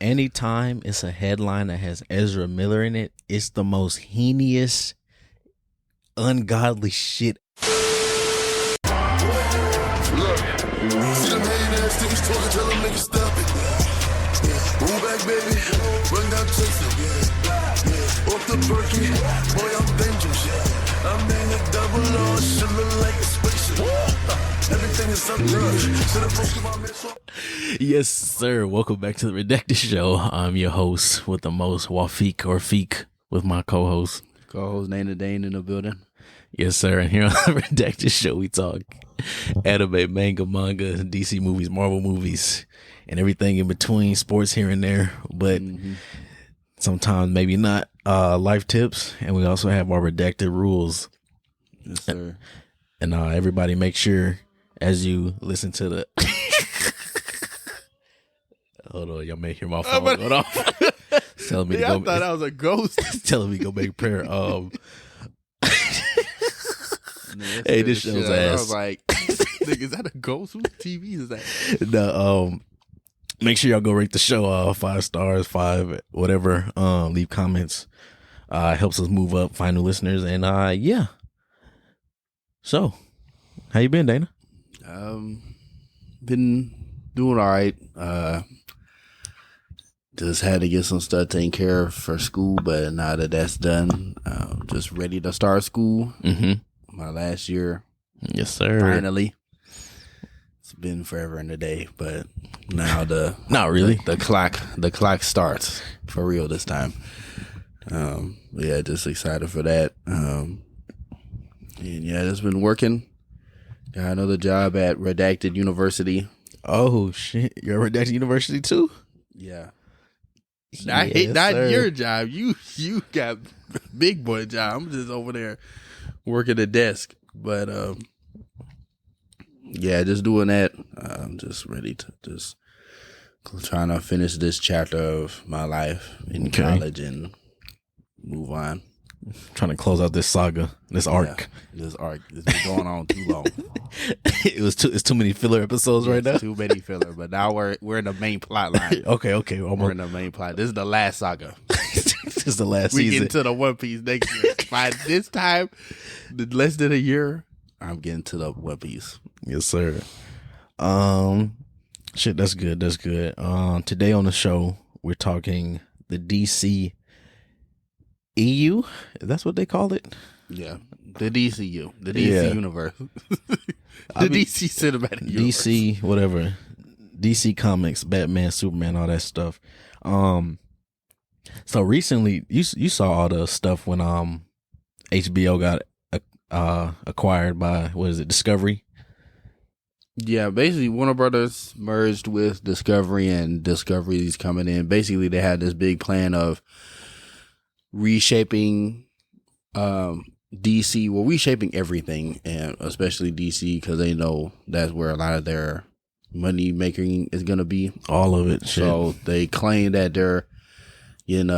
anytime it's a headline that has Ezra Miller in it, it's the most heinous, ungodly shit. Look, see them hating ass niggas talking, tell them niggas stop it. Move back, baby, run down Chester, off the Berkey, boy, I'm dangerous, I'm in a double R, shit look like a spaceship. Everything is up there. Should have posted my mess up. Yes, sir. Welcome back to the Redacting Show. I'm your host with the most, Feeq or Feeq, with my co-host. Co-host Nana Dane in the building. Yes, sir. And here on the Redacting Show, we talk anime, manga, DC movies, Marvel movies, and everything in between, sports here and there, but sometimes maybe not. Life tips, and we also have our redacted rules. Yes, sir. And everybody make sure as you listen to the... Hold on, y'all may hear my phone going off. Telling me to go. I thought I was a ghost. Telling me to go make prayer. Hey, this show's ass. I was like, nigga, is that a ghost? Whose TV is that? No, make sure y'all go rate the show 5 stars, 5 whatever. Leave comments. Helps us move up, find new listeners, and yeah. So, how you been, Dana? Been doing all right. Just had to get some stuff taken care of for school, but now that that's done, just ready to start school. My last year. Yes, sir. Finally. It's been forever and a day, but now not really. The clock starts for real this time. Yeah, just excited for that. And yeah, just been working. Got another job at Redacted University. Oh shit! You're at Redacted University too? Yeah. Not your job. You got big boy job. I'm just over there working the desk. But yeah, just doing that. I'm just ready to just trying to finish this chapter of my life in college and move on. Trying to close out this saga, this arc. Yeah, this arc. It's been going on too long. It's too many filler episodes right now. Too many filler, but now we're in the main plot line. Okay. We're in the main plot. This is the last saga. This is the last we season. get into the One Piece next year. By this time, less than a year, I'm getting to the One Piece. Yes, sir. Shit, that's good. Today on the show, we're talking the DCEU. That's what they call it. Yeah, the DCU, the DC universe, DC cinematic universe. DC, whatever, DC comics, Batman, Superman, all that stuff. So recently, you saw all the stuff when HBO got acquired by, what is it, Discovery? Yeah, basically Warner Brothers merged with Discovery, and Discovery's coming in. Basically, they had this big plan of reshaping DC, reshaping everything, and especially DC, because they know that's where a lot of their money making is going to be. All of it. So they claim that they're in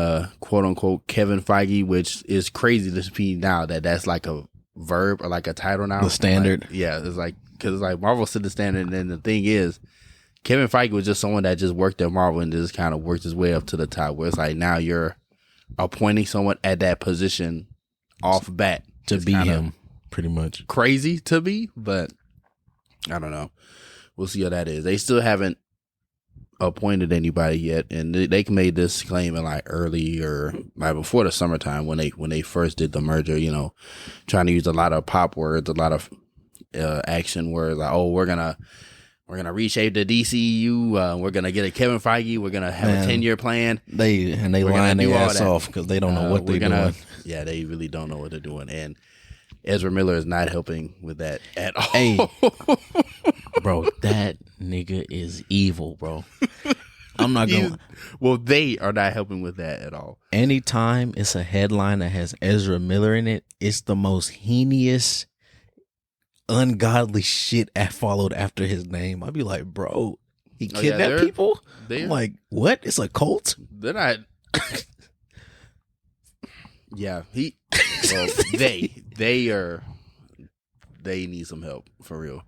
quote unquote Kevin Feige, which is crazy to me now that that's like a verb or like a title now. The standard. Like, yeah, it's like, because it's like Marvel set the standard, and then the thing is, Kevin Feige was just someone that just worked at Marvel and just kind of worked his way up to the top, where it's like now you're appointing someone at that position off bat to be him, pretty much. Crazy to be, but I don't know. We'll see how that is. They still haven't appointed anybody yet, and they made this claim in like early or like before the summertime when they first did the merger. You know, trying to use a lot of pop words, a lot of action words, like, oh, we're gonna reshape the DCEU. We're gonna get a Kevin Feige. We're gonna have a 10-year plan. They line their ass off because they don't know what they're doing. Yeah, they really don't know what they're doing, and Ezra Miller is not helping with that at all. Hey, bro, that nigga is evil, bro. I'm not going. Well, they are not helping with that at all. Anytime it's a headline that has Ezra Miller in it, it's the most heinous, ungodly shit followed after his name. I'd be like, bro, he kidnapped people? I'm like, what? It's a cult? They're not. Yeah, they need some help for real.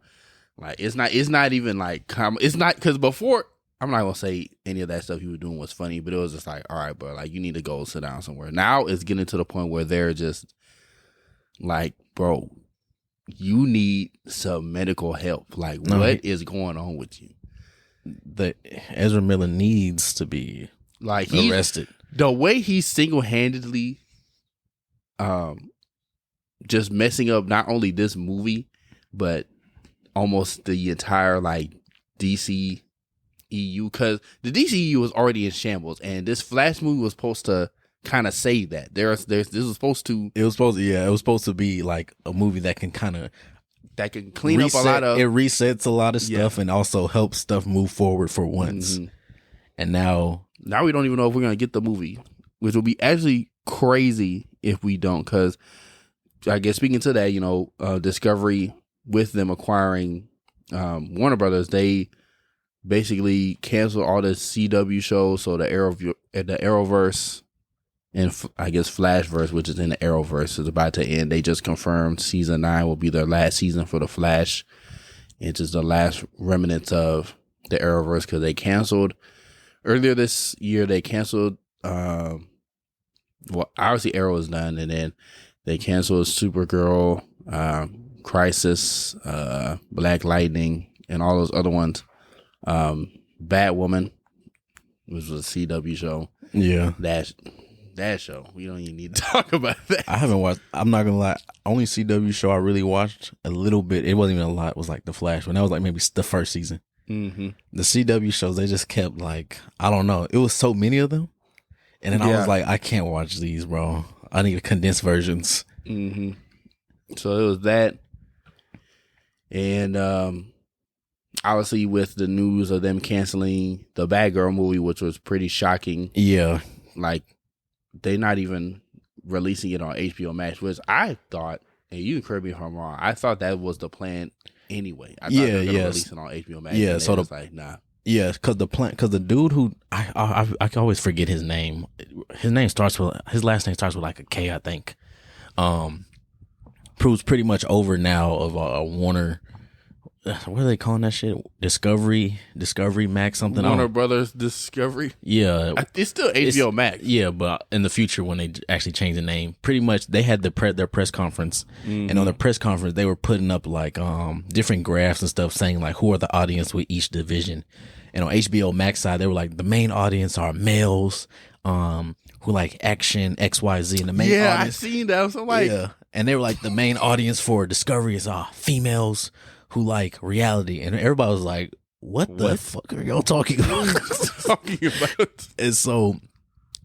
Like, it's not even like it's not, because before, I'm not gonna say any of that stuff he was doing was funny, but it was just like, all right, bro, like you need to go sit down somewhere. Now it's getting to the point where they're just like, bro, you need some medical help. Like, what is going on with you? The Ezra Miller needs to be like arrested. The way he's single-handedly just messing up not only this movie, but almost the entire like DCEU, because the DCEU was already in shambles, and this Flash movie was supposed to kind of save that. This was supposed to. It was supposed to be like a movie that can kind of clean up a lot of. It resets a lot of stuff and also helps stuff move forward for once. Mm-hmm. And now we don't even know if we're gonna get the movie, which will be actually crazy if we don't. Because I guess speaking to that, Discovery, with them acquiring Warner Brothers, they basically canceled all the CW shows. So the Arrowverse and I guess Flashverse, which is in the Arrowverse, is about to end. They just confirmed season 9 will be their last season for the Flash. It's just the last remnants of the Arrowverse because they canceled earlier this year. They canceled. Obviously Arrow is done, and then they canceled Supergirl, Crisis, Black Lightning, and all those other ones. Batwoman, which was a CW show. Yeah. That show. We don't even need to talk about that. I haven't watched, I'm not going to lie, only CW show I really watched a little bit, it wasn't even a lot, it was like The Flash, but that was like maybe the first season. Mm-hmm. The CW shows, they just kept like, I don't know, it was so many of them. And then I was like, I can't watch these, bro. I need condensed versions. Mm-hmm. So it was that. And obviously with the news of them canceling the Batgirl movie, which was pretty shocking. Yeah. Like, they're not even releasing it on HBO Max, which I thought, and you can correct me if I'm wrong, I thought that was the plan anyway. I thought they were going to release it on HBO Max. Yeah, so like, nah. Yeah, because the dude who I can always forget his name. His last name starts with like a K, I think. Proves pretty much over now of Warner. What are they calling that shit? Discovery Max something. Warner Brothers Discovery. Yeah, it's still HBO Max. Yeah, but in the future when they actually change the name, pretty much they had their press conference, and on the press conference they were putting up like different graphs and stuff saying like who are the audience with each division, and on HBO Max side they were like the main audience are males, who like action XYZ, and the main audience, I seen that. So like, and they were like the main audience for Discovery is females who like reality, and everybody was like, what the fuck are y'all talking about? And so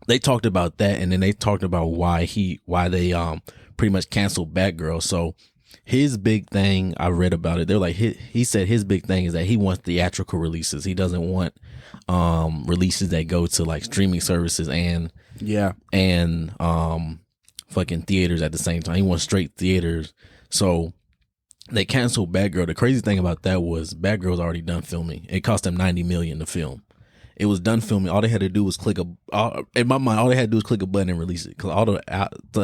they talked about that, and then they talked about why they pretty much canceled Batgirl. So his big thing, I read about it, they're like, he said his big thing is that he wants theatrical releases. He doesn't want releases that go to like streaming services and fucking theaters at the same time. He wants straight theaters. So they canceled Batgirl. The crazy thing about that was Batgirl's already done filming. It cost them $90 million to film. It was done filming. All they had to do was in my mind, all they had to do was click a button and release it. Because all the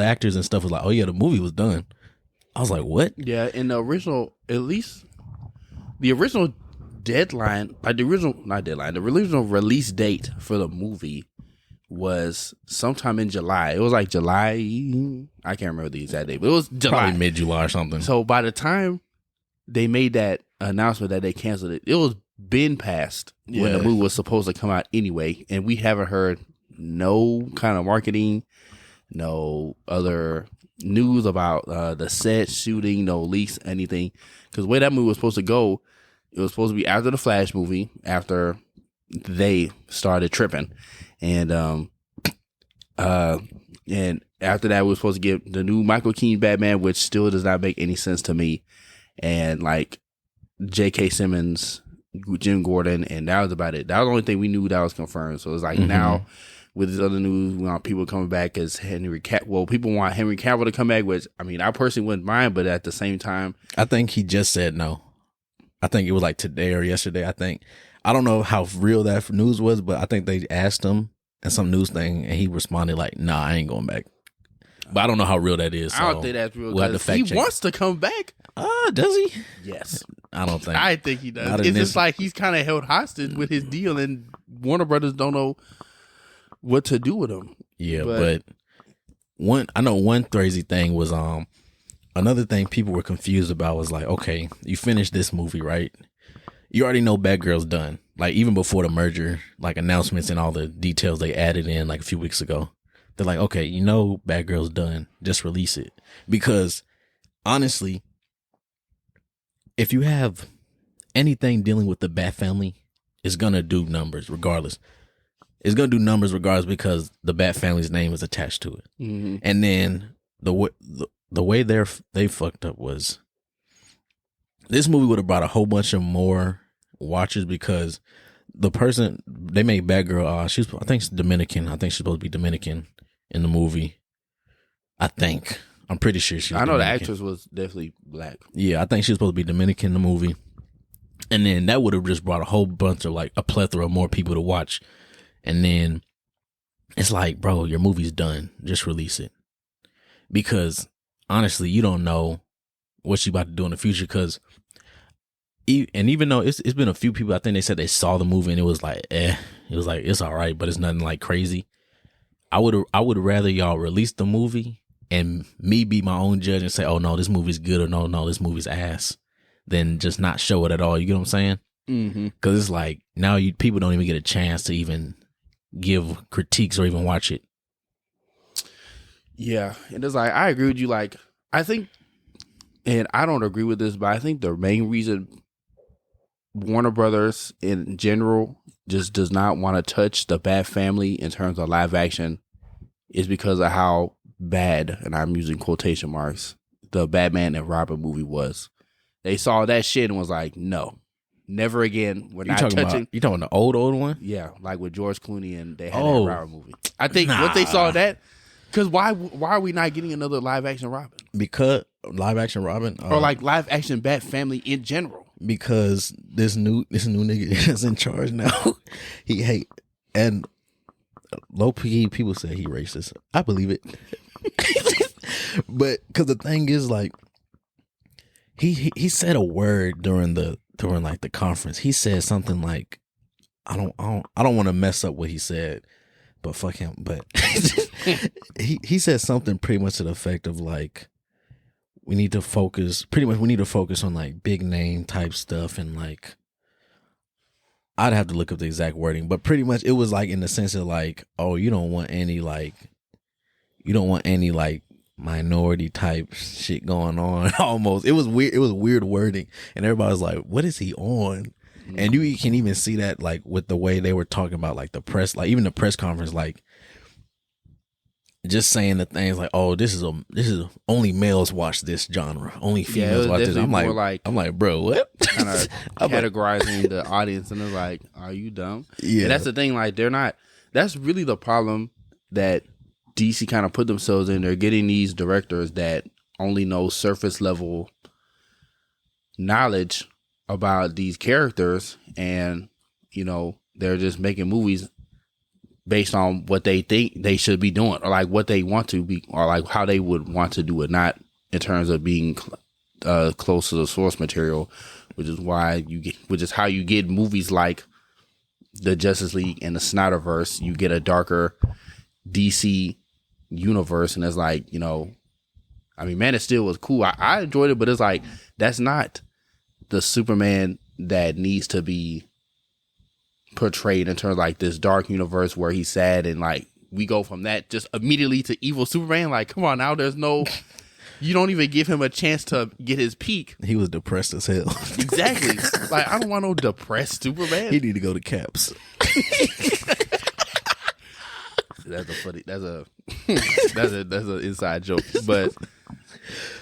actors and stuff was like, oh yeah, the movie was done. I was like, what? Yeah, in the original, at least the original deadline, the original release date for the movie was sometime in July. It was like July. I can't remember the exact date, but it was July. Probably mid-July or something. So by the time they made that announcement that they canceled it, it was been past when the movie was supposed to come out anyway. And we haven't heard no kind of marketing, no other news about the set, shooting, no leaks, anything. Because the way that movie was supposed to go, it was supposed to be after the Flash movie, after they started tripping. And after that, we were supposed to get the new Michael Keaton Batman, which still does not make any sense to me. And like J.K. Simmons, Jim Gordon, and that was about it. That was the only thing we knew that was confirmed. So it's like now with this other news, we want people coming back as Henry Cavill. Well, people want Henry Cavill to come back, which I mean, I personally wouldn't mind, but at the same time, I think he just said no. I think it was like today or yesterday. I don't know how real that news was, but I think they asked him in some news thing, and he responded like, "Nah, I ain't going back." But I don't know how real that is. So I don't think that's real. We'll have to fact he check. wants to come back. Does he? Yes. I don't think. I think he does. Not in It's this- just like he's kind of held hostage with his deal, and Warner Brothers don't know what to do with him. Yeah, but I know one crazy thing was another thing people were confused about was like, okay, you finished this movie, right? You already know Batgirl's done. Like even before the merger, like announcements and all the details they added in like a few weeks ago. They're like, okay, you know Batgirl's done. Just release it. Because honestly, if you have anything dealing with the Bat family, it's gonna do numbers regardless. It's gonna do numbers regardless because the Bat family's name is attached to it. Mm-hmm. And then the way they fucked up was this movie would have brought a whole bunch of more watchers because the person they made Batgirl, I think she's Dominican. I think she's supposed to be Dominican in the movie. I'm pretty sure she's. I know Dominican. the actress was definitely black. Yeah, I think she was supposed to be Dominican in the movie. And then that would have just brought a whole bunch of like a plethora of more people to watch. And then it's like, bro, your movie's done. Just release it. Because honestly, you don't know what she's about to do in the future. Because even though it's been a few people, I think they said they saw the movie and it was like, it was like, it's all right, but it's nothing like crazy. I would rather y'all release the movie and me be my own judge and say, oh no, this movie's good or no, this movie's ass, than just not show it at all. You get what I'm saying? Mm-hmm. Because it's like now people don't even get a chance to even give critiques or even watch it. Yeah, and it's like I agree with you. Like I think, and I don't agree with this, but I think the main reason Warner Brothers in general just does not want to touch the Bat family in terms of live action is because of how bad, and I'm using quotation marks, the Batman and Robin movie was. They saw that shit and was like, no, never again. We're not touching. You talking about the old one? Yeah, like with George Clooney and they had that Robin movie. I think once they saw that, because why are we not getting another live action Robin? Because live action Robin, Or like live action Bat family in general. Because this new nigga is in charge now. He hate and low key people say he racist. I believe it. But because the thing is, like, he said a word during like the conference. He said something like, I don't want to mess up what he said, but fuck him. But he said something pretty much to the effect of like, we need to focus on like big name type stuff, and like I'd have to look up the exact wording, but pretty much it was like in the sense of like, oh, you don't want any like minority type shit going on. Almost, it was weird wording, and everybody was like, what is he on? And you can even see that like with the way they were talking about like the press, like even the press conference, like just saying the things like, oh, this is only males watch this genre, only females watch this. I'm like, bro, what? Kind of categorizing the audience, and they're like, are you dumb? Yeah, and that's the thing. Like, they're not. That's really the problem that DC kind of put themselves in. They're getting these directors that only know surface level knowledge about these characters, and they're just making movies based on what they think they should be doing, or like what they want to be, or like how they would want to do it, not in terms of being close to the source material, which is how you get movies like the Justice League and the Snyderverse. You get a darker DC universe, and it's like, I mean, Man of Steel was cool. I enjoyed it, but it's like, that's not the Superman that needs to be portrayed in terms of like this dark universe where he's sad, and like we go from that just immediately to evil Superman. Like, come on now, you don't even give him a chance to get his peak. He was depressed as hell. Exactly. Like, I don't want no depressed Superman. He need to go to Caps. That's an inside joke. But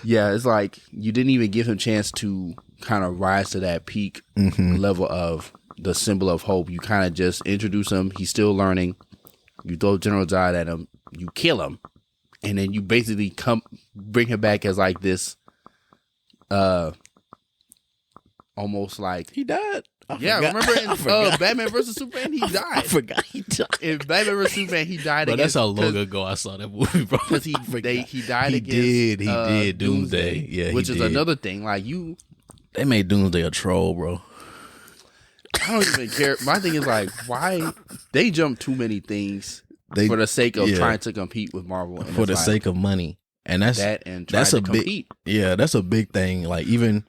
yeah, it's like you didn't even give him a chance to kind of rise to that peak level of the symbol of hope. You kind of just introduce him. He's still learning. You throw General Zod at him. You kill him. And then you basically bring him back as like this, almost like he died. Remember in Batman vs Superman, he died. I forgot he died. In Batman vs Superman, he died. Bro, that's how long ago I saw that movie, bro. Because he died against Doomsday. Yeah, which is another thing. Like, you They made Doomsday a troll, bro. I don't even care. My thing is like, why they jump too many things for the sake of trying to compete with Marvel, and for the sake of money, and that's a big that's a big thing. Like even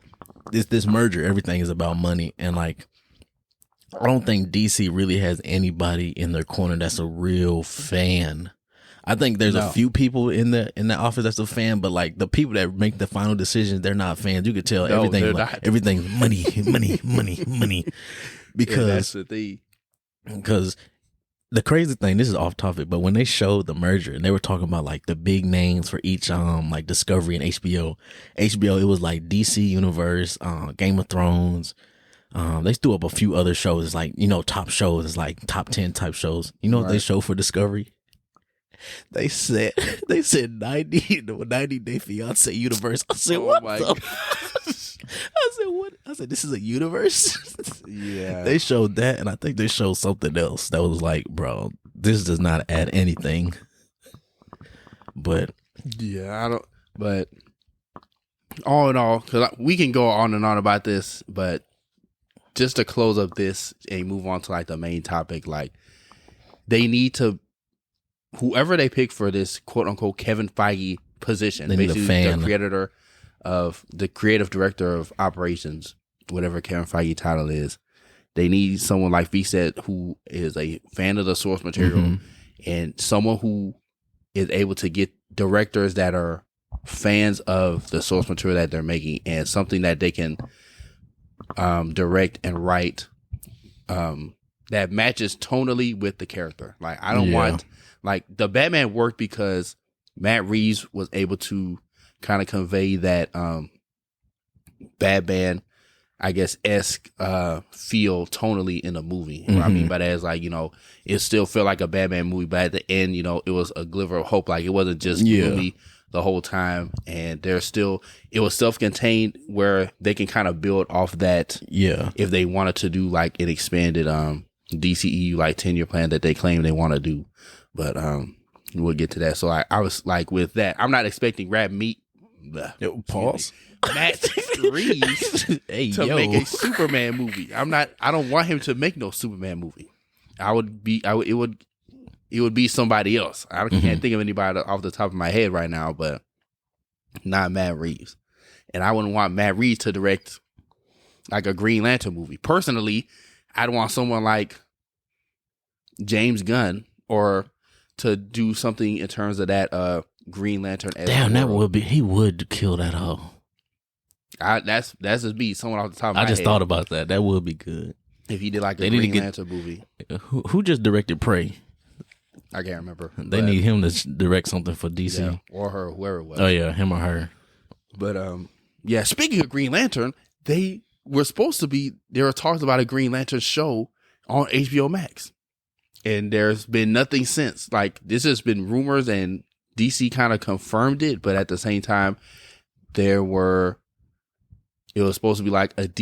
this merger, everything is about money, and like I don't think DC really has anybody in their corner that's a real fan. I think there's a few people in the office that's a fan, but like the people that make the final decisions, they're not fans. You could tell everything's money, money, money, money. Because that's the thing. Because the crazy thing, this is off topic, but when they showed the merger and they were talking about like the big names for each like Discovery and HBO, it was like DC Universe, Game of Thrones. They threw up a few other shows. It's like, top shows. It's like top 10 type shows. You know what they show for Discovery? They said 90 Day Fiance universe. I said, what the? I said, what? I said, this is a universe? Yeah. They showed that, and I think they showed something else that was like, bro, this does not add anything. But yeah, I don't. But all in all, because we can go on and on about this, but just to close up this and move on to like the main topic, like they need to, whoever they pick for this quote unquote Kevin Feige position, basically the creative director of operations, whatever Kevin Feige title is, they need someone like Feeq said, who is a fan of the source material and someone who is able to get directors that are fans of the source material that they're making, and something that they can direct and write that matches tonally with the character. Like I don't want, like the Batman worked because Matt Reeves was able to kind of convey that Batman, I guess, esque feel tonally in the movie. What I mean by that is like, it still felt like a Batman movie, but at the end, it was a glimmer of hope. Like it wasn't just gloomy the whole time, and it was self-contained where they can kind of build off that. Yeah, if they wanted to do like an expanded DCEU like 10-year plan that they claim they want to do, but we'll get to that. So I was like, with that, I'm not expecting Matt Reeves to make a Superman movie. I don't want him to make no Superman movie. It would be somebody else. I can't think of anybody off the top of my head right now, but not Matt Reeves. And I wouldn't want Matt Reeves to direct like a Green Lantern movie. Personally, I'd want someone like James Gunn or to do something in terms of that Green Lantern. Damn, that would be, he would kill that hoe. That's just be someone off the top of my head. I just thought about that. That would be good. If he did like a Green Lantern movie. Who just directed Prey? I can't remember. They need him to direct something for DC. Yeah, or her, whoever it was. Oh yeah, him or her. But yeah, speaking of Green Lantern, there were talks about a Green Lantern show on HBO Max. And there's been nothing since. Like, this has been rumors, and DC kind of confirmed it, but at the same time, it was supposed to be like it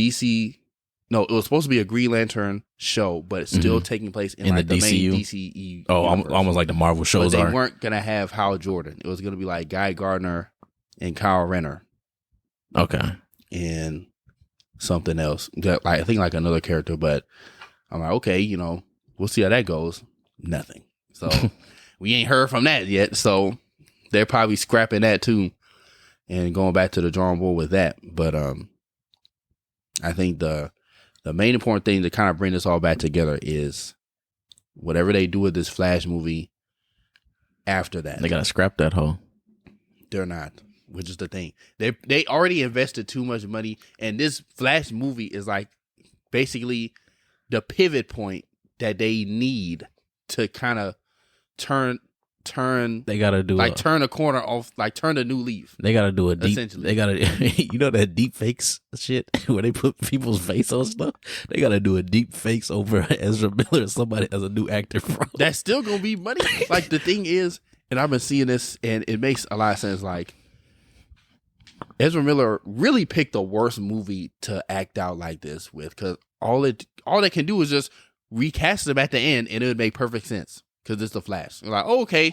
was supposed to be a Green Lantern show, but it's still taking place in like the DCU? Main DCEU. Oh, almost like the Marvel shows but they weren't going to have Hal Jordan. It was going to be like Guy Gardner and Kyle Renner. Okay. And something else. I think like another character, but I'm like, okay, we'll see how that goes. Nothing. So we ain't heard from that yet. So they're probably scrapping that too and going back to the drawing board with that. But I think the main important thing to kind of bring this all back together is whatever they do with this Flash movie after that. They got to scrap that hoe. They're not, which is the thing. They already invested too much money, and this Flash movie is like basically the pivot point that they need to kind of turn. They gotta do turn a corner off, like turn a new leaf. They gotta do a deep. They gotta, that deep fakes shit where they put people's face on stuff. They gotta do a deep fakes over Ezra Miller or somebody as a new actor. That's still gonna be money. Like the thing is, and I've been seeing this, and it makes a lot of sense. Like Ezra Miller really picked the worst movie to act out like this with, because all they can do is just recast him at the end, and it would make perfect sense. Because it's the Flash. You're like, oh, okay,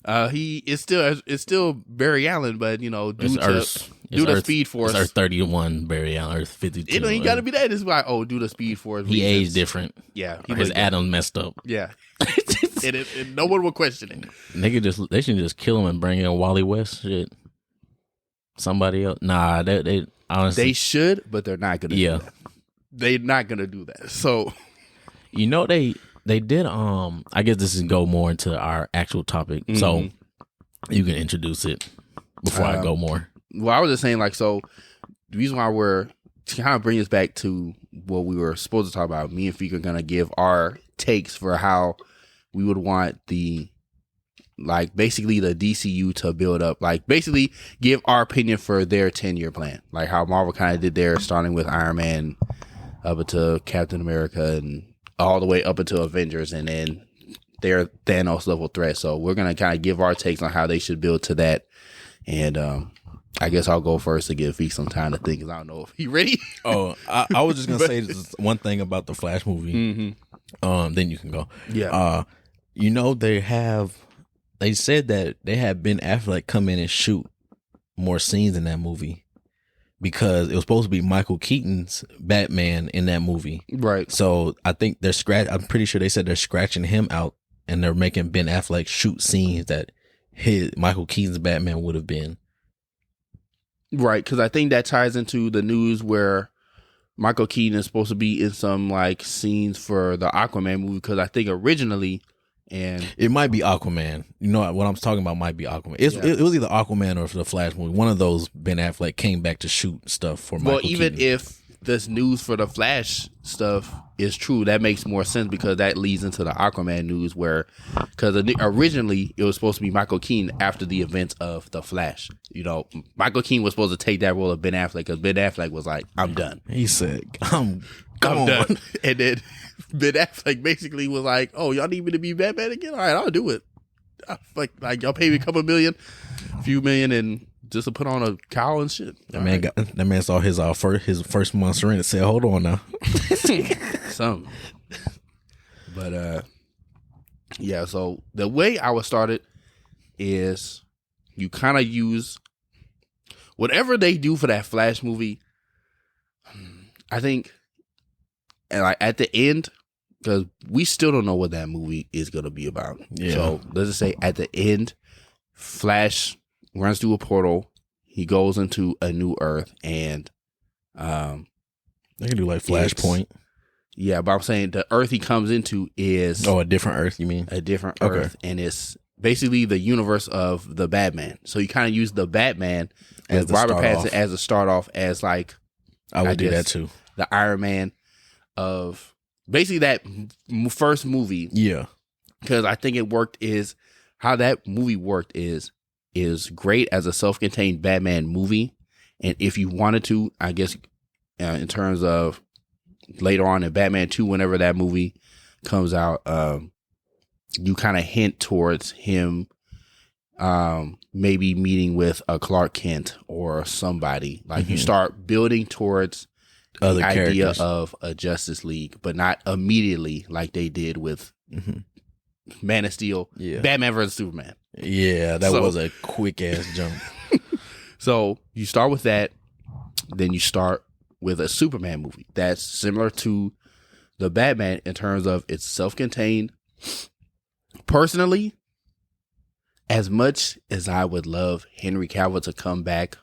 It's still Barry Allen, but due to Speed Force, it's Earth 31 Barry Allen, Earth 52. It ain't got to be that. It's like due to Speed Force, he aged different. Yeah, his Adam messed up. Yeah, and no one will question it. They should just kill him and bring in Wally West. Shit, somebody else. Nah, they honestly they should, but they're not gonna. Yeah, do that. They're not gonna do that. So, They did. I guess this is go more into our actual topic, so you can introduce it before I go more. Well, I was just saying, so the reason why we're to kind of bring us back to what we were supposed to talk about. Me and Feeq are gonna give our takes for how we would want basically the DCU to build up. Basically, give our opinion for their 10-year plan, like how Marvel kind of did theirs, starting with Iron Man up until Captain America and all the way up until Avengers, and then their Thanos level threat. So we're going to kind of give our takes on how they should build to that. And I guess I'll go first to give Feeq some time to think, because I don't know if he ready. I was just going to say this one thing about the Flash movie. Then you can go. Yeah. They said that they had Ben Affleck come in and shoot more scenes in that movie, because it was supposed to be Michael Keaton's Batman in that movie. Right. So I think I'm pretty sure they said they're scratching him out, and they're making Ben Affleck shoot scenes that Michael Keaton's Batman would have been. Right, because I think that ties into the news where Michael Keaton is supposed to be in some scenes for the Aquaman movie, because I think originally, and it might be Aquaman. You know what I'm talking about? Might be Aquaman. It was either Aquaman or for the Flash movie. One of those, Ben Affleck came back to shoot stuff for Michael Keaton. Well, even if this news for the Flash stuff is true, that makes more sense, because that leads into the Aquaman news, because originally it was supposed to be Michael Keaton after the events of the Flash. Michael Keaton was supposed to take that role of Ben Affleck, because Ben Affleck was like, "I'm done." He said, "I'm done," and then Ben Affleck basically was like, "Oh, y'all need me to be Batman again? All right, I'll do it. Like y'all pay me a few million, and just to put on a cowl and shit." That man saw his first monster in and said, "Hold on now." Something. But yeah. So the way I would start it is you kind of use whatever they do for that Flash movie. I think, and at the end, because we still don't know what that movie is going to be about. Yeah. So let's just say at the end, Flash runs through a portal. He goes into a new Earth, and they can do Flashpoint. Yeah, but I'm saying the Earth he comes into is a different Earth. You mean a different Earth, and it's basically the universe of the Batman. So you kind of use the Batman as Robert Pattinson as a start off, as I would do that too. The Iron Man of basically that first movie. Yeah, because I think it worked. Is how that movie worked is great as a self-contained Batman movie, and if you wanted to, I guess, in terms of later on in Batman 2, whenever that movie comes out, you kind of hint towards him maybe meeting with a Clark Kent or somebody. You start building towards other the idea characters of a Justice League, but not immediately like they did with Man of Steel, Batman versus Superman. Yeah, that was a quick ass jump. So you start with that, then you start with a Superman movie that's similar to the Batman in terms of it's self-contained. Personally, as much as I would love Henry Cavill to come back,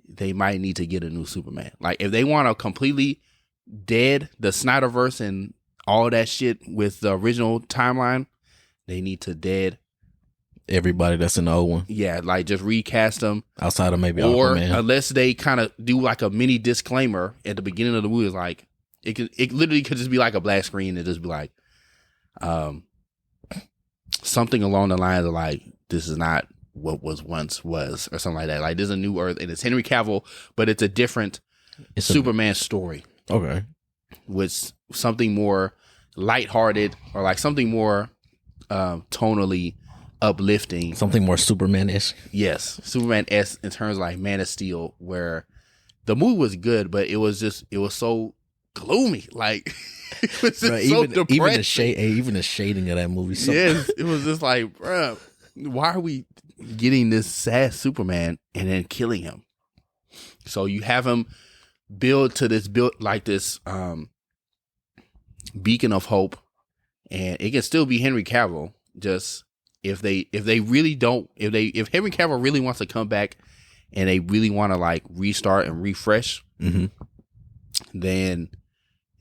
they might need to get a new Superman. If they want to completely dead the Snyderverse and all that shit with the original timeline, they need to dead everybody that's in the old one. Yeah, just recast them outside of maybe or Aquaman. Unless they kind of do a mini disclaimer at the beginning of the movie, it literally could just be a black screen and just be something along the lines of this is not what was once was, or something like that. There's a new Earth and it's Henry Cavill, but it's a different Superman story. Okay, with something more lighthearted or something more tonally uplifting, something more Superman-esque. Yes, Superman-esque in terms of Man of Steel, where the movie was good, but it was so gloomy. Like it was just Bro, so even depressing. even the shading of that movie. So, Yes, it was just like, bro, why are we getting this sad Superman and then killing him? So you have him build like this beacon of hope, and it can still be Henry Cavill. Just if Henry Cavill really wants to come back and they really want to like restart and refresh, then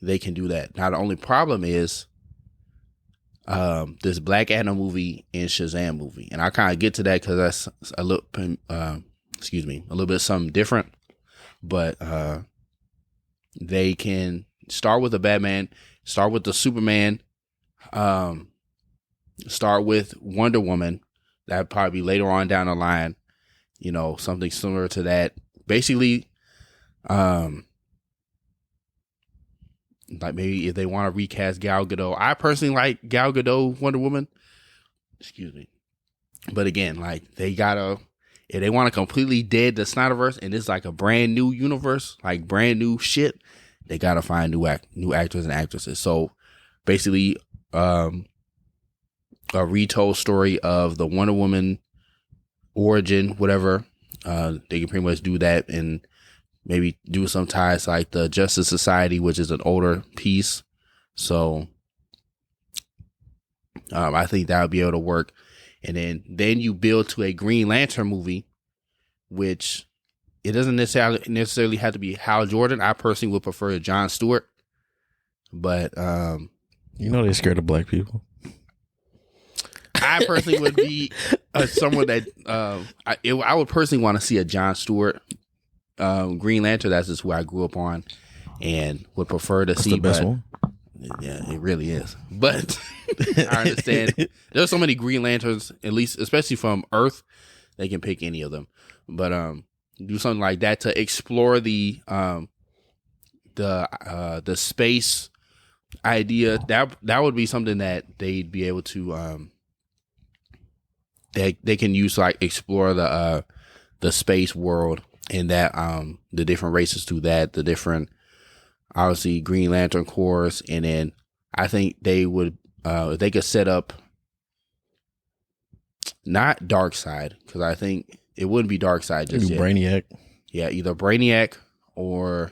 they can do that. Now the only problem is this Black Adam movie and Shazam movie, and I kind of get to that because that's a little bit something different. But they can start with the Batman, start with the Superman, start with Wonder Woman. That'd probably be later on down the line, you know, something similar to that. Basically, like maybe if they want to recast Gal Gadot. I personally like Gal Gadot Wonder Woman. Excuse me. But again, like if they want to completely dead the Snyderverse and it's like a brand new universe, like brand new shit, they gotta find new actors and actresses. So basically, a retold story of the Wonder Woman origin, whatever. They can pretty much do that and maybe do some ties like the Justice Society, which is an older piece. So I think that would be able to work. And then you build to a Green Lantern movie, which it doesn't necessarily have to be Hal Jordan. I personally would prefer Jon Stewart. But you know they're scared of black people. I personally would be someone that I would personally want to see a Jon Stewart Green Lantern. That's just who I grew up on and would prefer to see. The best one. Yeah, it really is. But I understand there's so many Green Lanterns, at least, especially from Earth, they can pick any of them. But do something like that to explore the space idea. That would be something that they'd be able to they can use to like explore the space world and that the different races do that, the different obviously Green Lantern Corps, and then I think they would if they could set up not Darkseid, because I think it wouldn't be Darkseid just yet. Brainiac. Yeah, either Brainiac or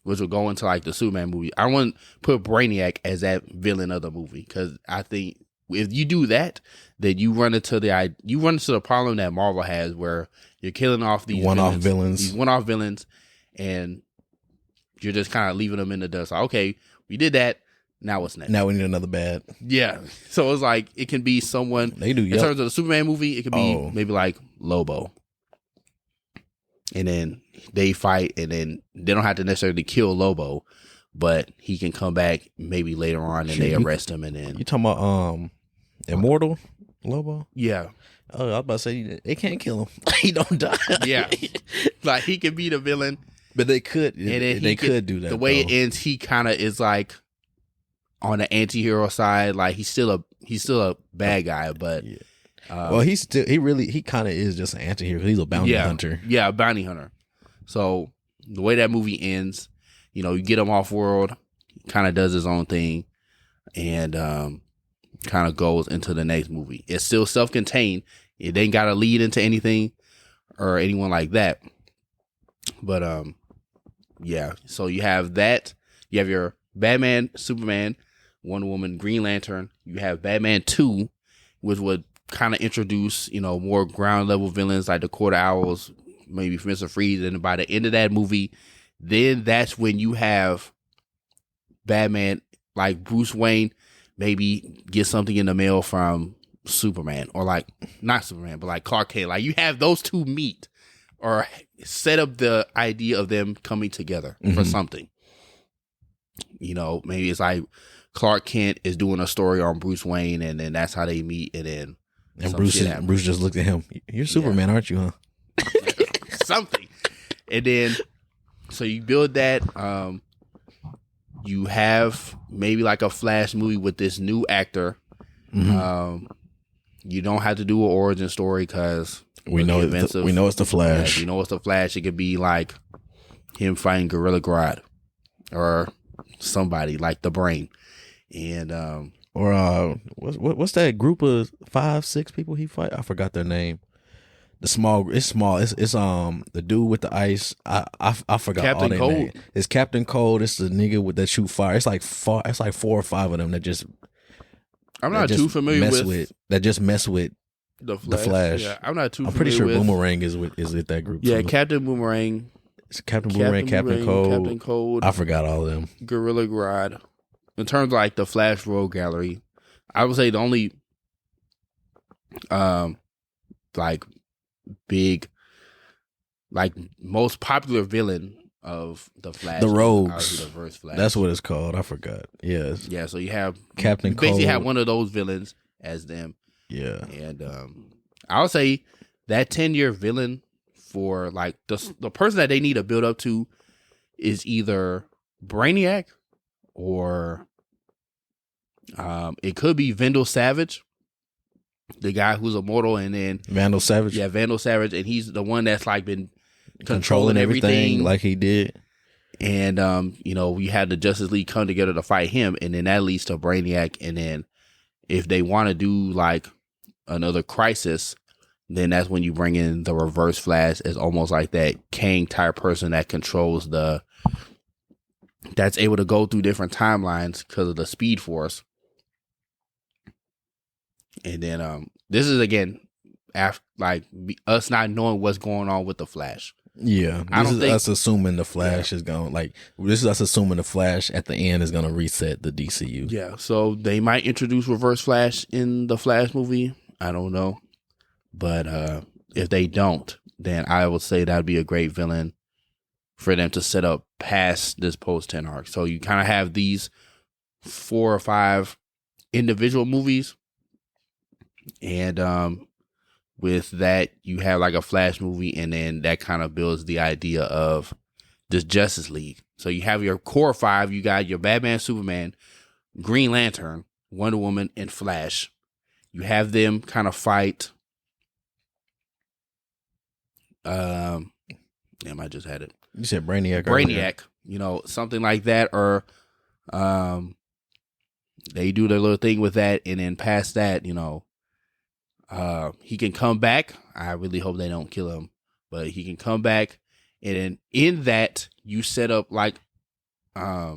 which would go into like the Superman movie. I wouldn't put Brainiac as that villain of the movie because I think if you do that, then you run into the problem that Marvel has where you're killing off these one-off villains, and you're just kind of leaving them in the dust. Like, okay, we did that. Now what's next? Now we need another bad. Yeah. So it's like it can be someone they do. In terms of the Superman movie, it could be maybe like Lobo. And then they fight, and then they don't have to necessarily kill Lobo, but he can come back maybe later on, and they arrest him. And then you talking about Immortal Lobo? Yeah. Oh, I was about to say they can't kill him. He don't die. Yeah. Like he could be the villain, but they could. And they could do that. The way it ends, he kind of is like on the anti-hero side. Like he's still a bad guy, but. Yeah. Well, he kind of is just an anti-hero. He's a bounty hunter. Yeah, a bounty hunter. So the way that movie ends, you know, you get him off world, he kind of does his own thing, and kind of goes into the next movie. It's still self-contained. It ain't got to lead into anything or anyone like that. But yeah. So you have that. You have your Batman, Superman, Wonder Woman, Green Lantern. You have Batman 2, which would kind of introduce, you know, more ground level villains like the Quarter Owls, maybe Mr. Freeze, and by the end of that movie, then that's when you have Batman, like Bruce Wayne, maybe get something in the mail from Superman, or like not Superman, but like Clark Kent. Like you have those two meet or set up the idea of them coming together for something. You know, maybe it's like Clark Kent is doing a story on Bruce Wayne, and then that's how they meet, and then. And Bruce just looked at him. You're Superman, aren't you, huh? Something. And then, so you build that. You have maybe like a Flash movie with this new actor. You don't have to do an origin story because we know it's the Flash. Yeah, we know it's the Flash. It could be like him fighting Gorilla Grodd. or somebody like the Brain. And Or what's that group of 5-6 people he fight? I forgot their name. It's small. It's the dude with the ice. I forgot Captain all their Cold. name. It's Captain Cold. It's the nigga with that shoot fire. It's like 4 or 5 of them that just. I'm not too familiar with that. Just mess with the Flash. Yeah, I'm not too. I'm pretty sure familiar with, Boomerang is with that group. Yeah, too. Captain Boomerang. It's Captain Boomerang, Captain Cold. Captain Cold. I forgot all of them. Gorilla Grodd. In terms of like the Flash Rogue Gallery, I would say the only like big, like most popular villain of the Flash, The Rogues. the Reverse Flash. That's what it's called. I forgot. Yes. Yeah, so you have Captain you basically Cold. have one of those villains as them. Yeah. And I would say that 10-year villain for like the person that they need to build up to is either Brainiac or it could be Vandal Savage, the guy who's immortal, and then Vandal Savage. Yeah, Vandal Savage, and he's the one that's like been Controlling everything like he did. And we had the Justice League come together to fight him, and then that leads to Brainiac. And then if they want to do like another Crisis, then that's when you bring in the Reverse Flash as almost like that Kang type person that controls that's able to go through different timelines because of the Speed Force. And then this is again after like us not knowing what's going on with the Flash. Yeah, this is us assuming the Flash is going this is us assuming the Flash at the end is going to reset the DCU. Yeah, so they might introduce Reverse Flash in the Flash movie. I don't know, but if they don't, then I would say that'd be a great villain for them to set up past this post-10 arc. So you kind of have these 4 or 5 individual movies, and with that, you have like a Flash movie, and then that kind of builds the idea of this Justice League. So you have your core 5. You got your Batman, Superman, Green Lantern, Wonder Woman, and Flash. You have them kind of fight. Damn, I just had it. You said Brainiac. Brainiac, something like that, or they do their little thing with that, and then past that, he can come back. I really hope they don't kill him, but he can come back, and then in that you set up like, I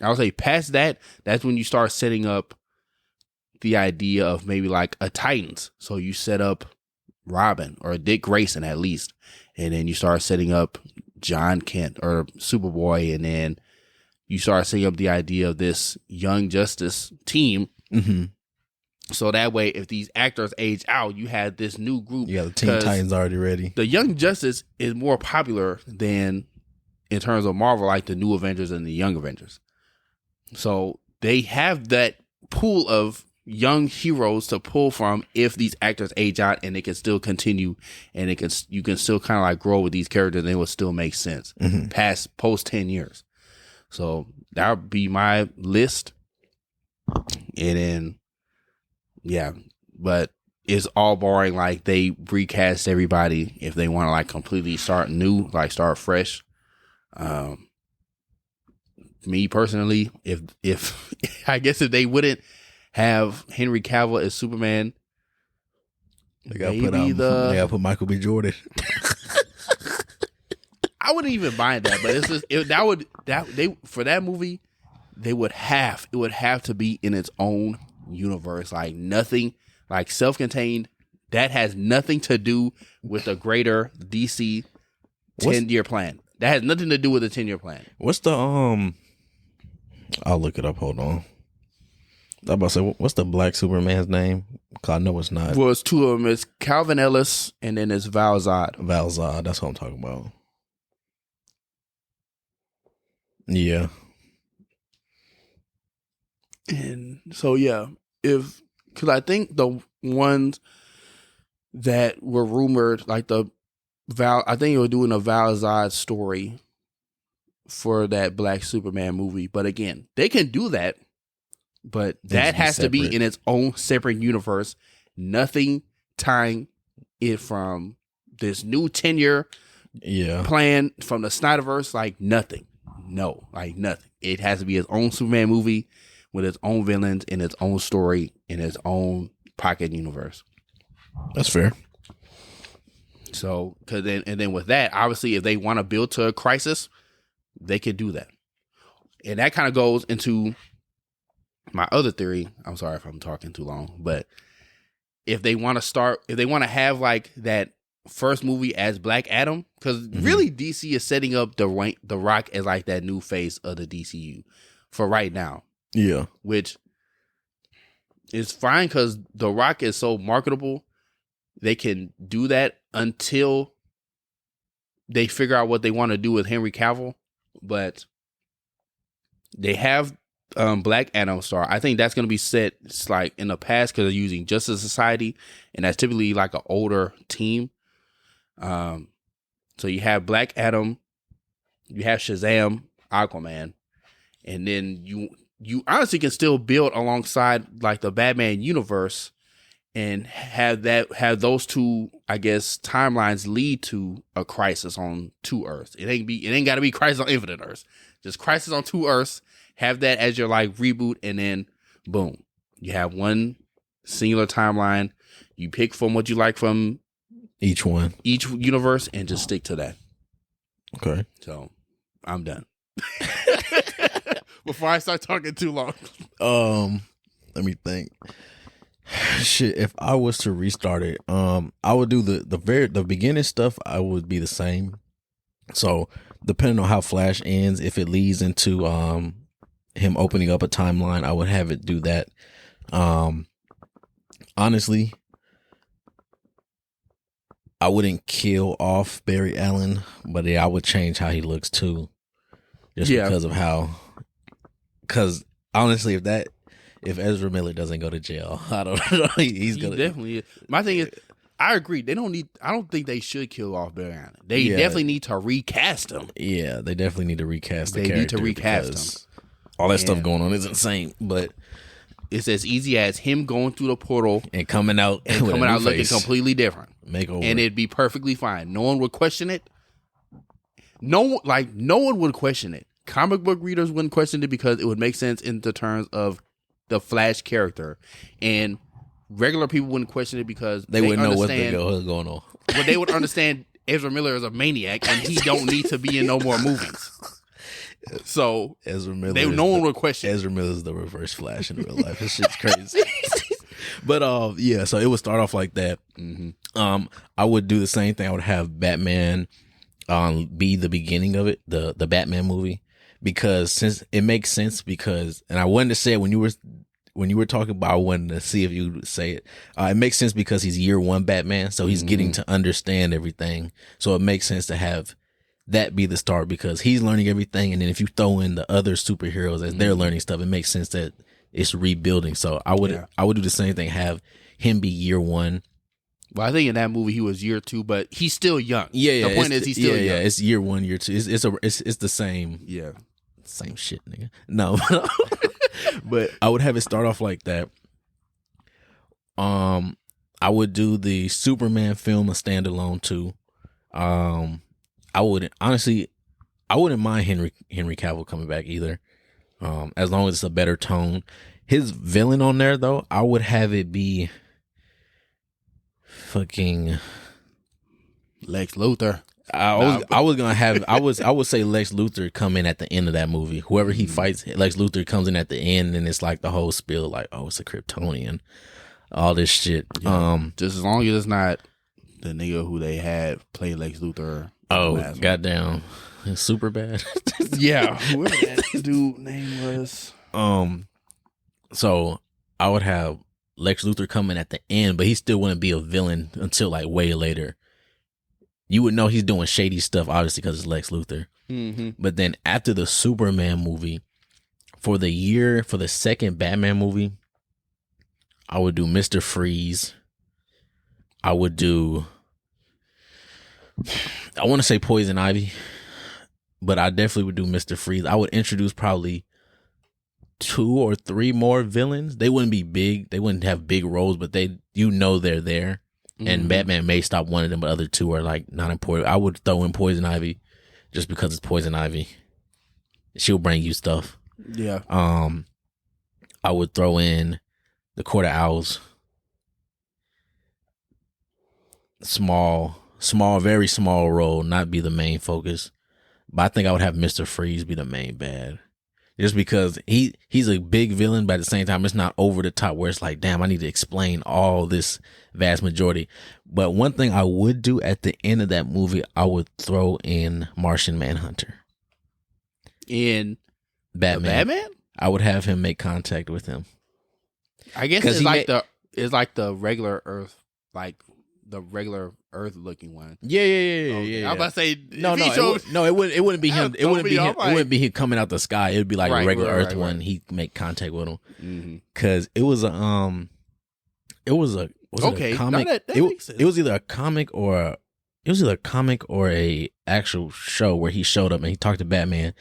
would say past that, that's when you start setting up the idea of maybe like a Titans. So you set up Robin or Dick Grayson at least, and then you start setting up John Kent or Superboy, and then you start setting up the idea of this Young Justice team. Mm-hmm. So that way, if these actors age out, you have this new group. Yeah, the Teen Titans already ready. The Young Justice is more popular than, in terms of Marvel, like the New Avengers and the Young Avengers. So they have that pool of young heroes to pull from if these actors age out, and they can still continue, and you can still kind of like grow with these characters, and it will still make sense past post 10 years. So that would be my list. And then, yeah, but it's all barring like they recast everybody if they want to like completely start new, like start fresh. Me personally, if I guess if they wouldn't have Henry Cavill as Superman, they gotta put Michael B. Jordan. I wouldn't even mind that, but it's just for that movie, it would have to be in its own universe, like nothing, like self-contained. That has nothing to do with a greater DC 10-year plan. That has nothing to do with a 10-year plan. What's the I'll look it up. Hold on. I was about to say, what's the Black Superman's name? Cause I know it's not. Well, it's 2 of them. It's Calvin Ellis, and then it's Val Zod. Val Zod. That's what I'm talking about. Yeah. And so, yeah, because I think the ones that were rumored, like I think they were doing a Val Zod story for that Black Superman movie. But again, they can do that, but that has to be in its own separate universe. Nothing tying it from this new 10-year plan from the Snyderverse, like nothing. No, like nothing. It has to be its own Superman movie with its own villains and its own story in its own pocket universe. That's fair. So, then with that, obviously, if they want to build to a crisis, they could do that. And that kind of goes into my other theory. I'm sorry if I'm talking too long, but if they want to have like that first movie as Black Adam, because really DC is setting up the Rock as like that new face of the DCU for right now. Yeah. Which is fine because the Rock is so marketable. They can do that until they figure out what they want to do with Henry Cavill. But they have Black Adam star. I think that's going to be set like in the past because they're using Justice Society, and that's typically like an older team. So you have Black Adam, you have Shazam, Aquaman, and then you honestly can still build alongside like the Batman universe and have those two, I guess, timelines lead to a crisis on two Earths. It ain't got to be Crisis on Infinite Earths. Just Crisis on two Earths. Have that as your like reboot, and then boom, you have one singular timeline. You pick from what you like from each universe, and just stick to that. Okay. So I'm done. Before I start talking too long. Let me think. Shit, if I was to restart it, I would do the beginning stuff. I would be the same. So depending on how Flash ends, if it leads into him opening up a timeline, I would have it do that. Honestly, I wouldn't kill off Barry Allen, but yeah, I would change how he looks too, just because of how. Because honestly, if Ezra Miller doesn't go to jail, I don't know. He's gonna definitely. My thing is, I agree. I don't think they should kill off Barry Allen. They definitely need to recast him. Yeah, they definitely need to recast the character. They need to recast him. All that stuff going on is insane, but it's as easy as him going through the portal and coming out looking completely different. Makeover. And it'd be perfectly fine. No one would question it. No one would question it. Comic book readers wouldn't question it because it would make sense in the terms of the Flash character, and regular people wouldn't question it because they wouldn't know what's going on. But they would understand Ezra Miller is a maniac and he don't need to be in no more movies. So Ezra Miller, no one would question. Ezra Miller is the reverse Flash in real life. This shit's crazy. But yeah, so it would start off like that. Mm-hmm. I would do the same thing. I would have Batman be the beginning of it, the Batman movie. Because since it makes sense, and I wanted to say it when you were talking about, I wanted to see if you would say it. It makes sense because he's year one Batman, so he's getting to understand everything. So it makes sense to have that be the start because he's learning everything, and then if you throw in the other superheroes as they're learning stuff, it makes sense that it's rebuilding. So I would do the same thing, have him be year one. Well, I think in that movie he was year two, but he's still young. Yeah. The point is he's still young. Yeah, it's year one, year two. It's the same. Yeah. Same shit, nigga. No, but I would have it start off like that. I would do the Superman film a standalone too. I wouldn't mind Henry Cavill coming back either. As long as it's a better tone. His villain on there though, I would have it be fucking Lex Luthor. I would say Lex Luthor come in at the end of that movie. Whoever he fights, Lex Luthor comes in at the end, and it's like the whole spiel, like, oh, it's a Kryptonian, all this shit. Yeah. Just as long as it's not the nigga who they had play Lex Luthor. Oh, goddamn, it's super bad. Yeah, whoever that dude name was. So I would have Lex Luthor coming at the end, but he still wouldn't be a villain until like way later. You would know he's doing shady stuff, obviously, because it's Lex Luthor. Mm-hmm. But then after the Superman movie, for the second Batman movie, I would do Mr. Freeze. I would do, I want to say Poison Ivy, but I definitely would do Mr. Freeze. I would introduce probably 2 or 3 more villains. They wouldn't be big. They wouldn't have big roles, but they're there. And Batman may stop one of them, but other 2 are like not important. I would throw in Poison Ivy just because it's Poison Ivy. She'll bring you stuff. Yeah. I would throw in the Court of Owls. Small, very small role, not be the main focus. But I think I would have Mr. Freeze be the main bad. Just because he's a big villain, but at the same time, it's not over the top where it's like, damn, I need to explain all this vast majority. But one thing I would do at the end of that movie, I would throw in Martian Manhunter. In Batman? Batman? I would have him make contact with him. I guess it's like the regular Earth, like the regular Earth looking one. Yeah. I was about to say it wouldn't be him. It wouldn't be him coming out the sky. It'd be like a regular Earth one. He'd make contact with him because it was a comic. It was either a comic or a actual show where he showed up and he talked to Batman.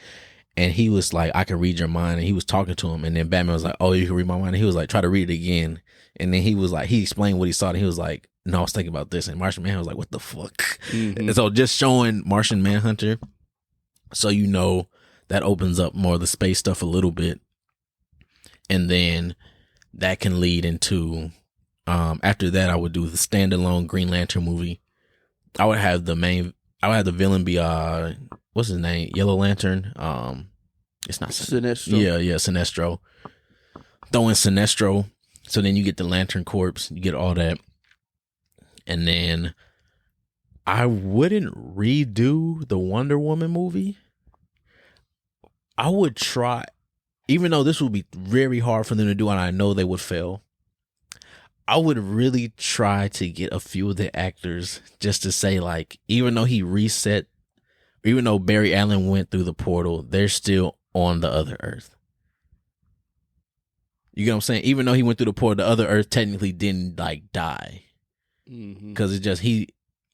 And he was like, I can read your mind. And he was talking to him. And then Batman was like, oh, you can read my mind. And he was like, try to read it again. And then he was like, he explained what he saw. And he was like, no, I was thinking about this. And Martian Manhunter was like, what the fuck? And so just showing Martian Manhunter, so you know, that opens up more of the space stuff a little bit. And then that can lead into, after that, I would do the standalone Green Lantern movie. I would have the villain be, what's his name? Yellow Lantern. It's not Sinestro. Yeah, Sinestro. Throw in Sinestro, so then you get the Lantern Corps, you get all that, and then I wouldn't redo the Wonder Woman movie. I would try, even though this would be very hard for them to do, and I know they would fail. I would really try to get a few of the actors just to say, like, even though he reset. Even though Barry Allen went through the portal, they're still on the other Earth. You get what I'm saying? Even though he went through the portal, the other Earth technically didn't like die. Because it's just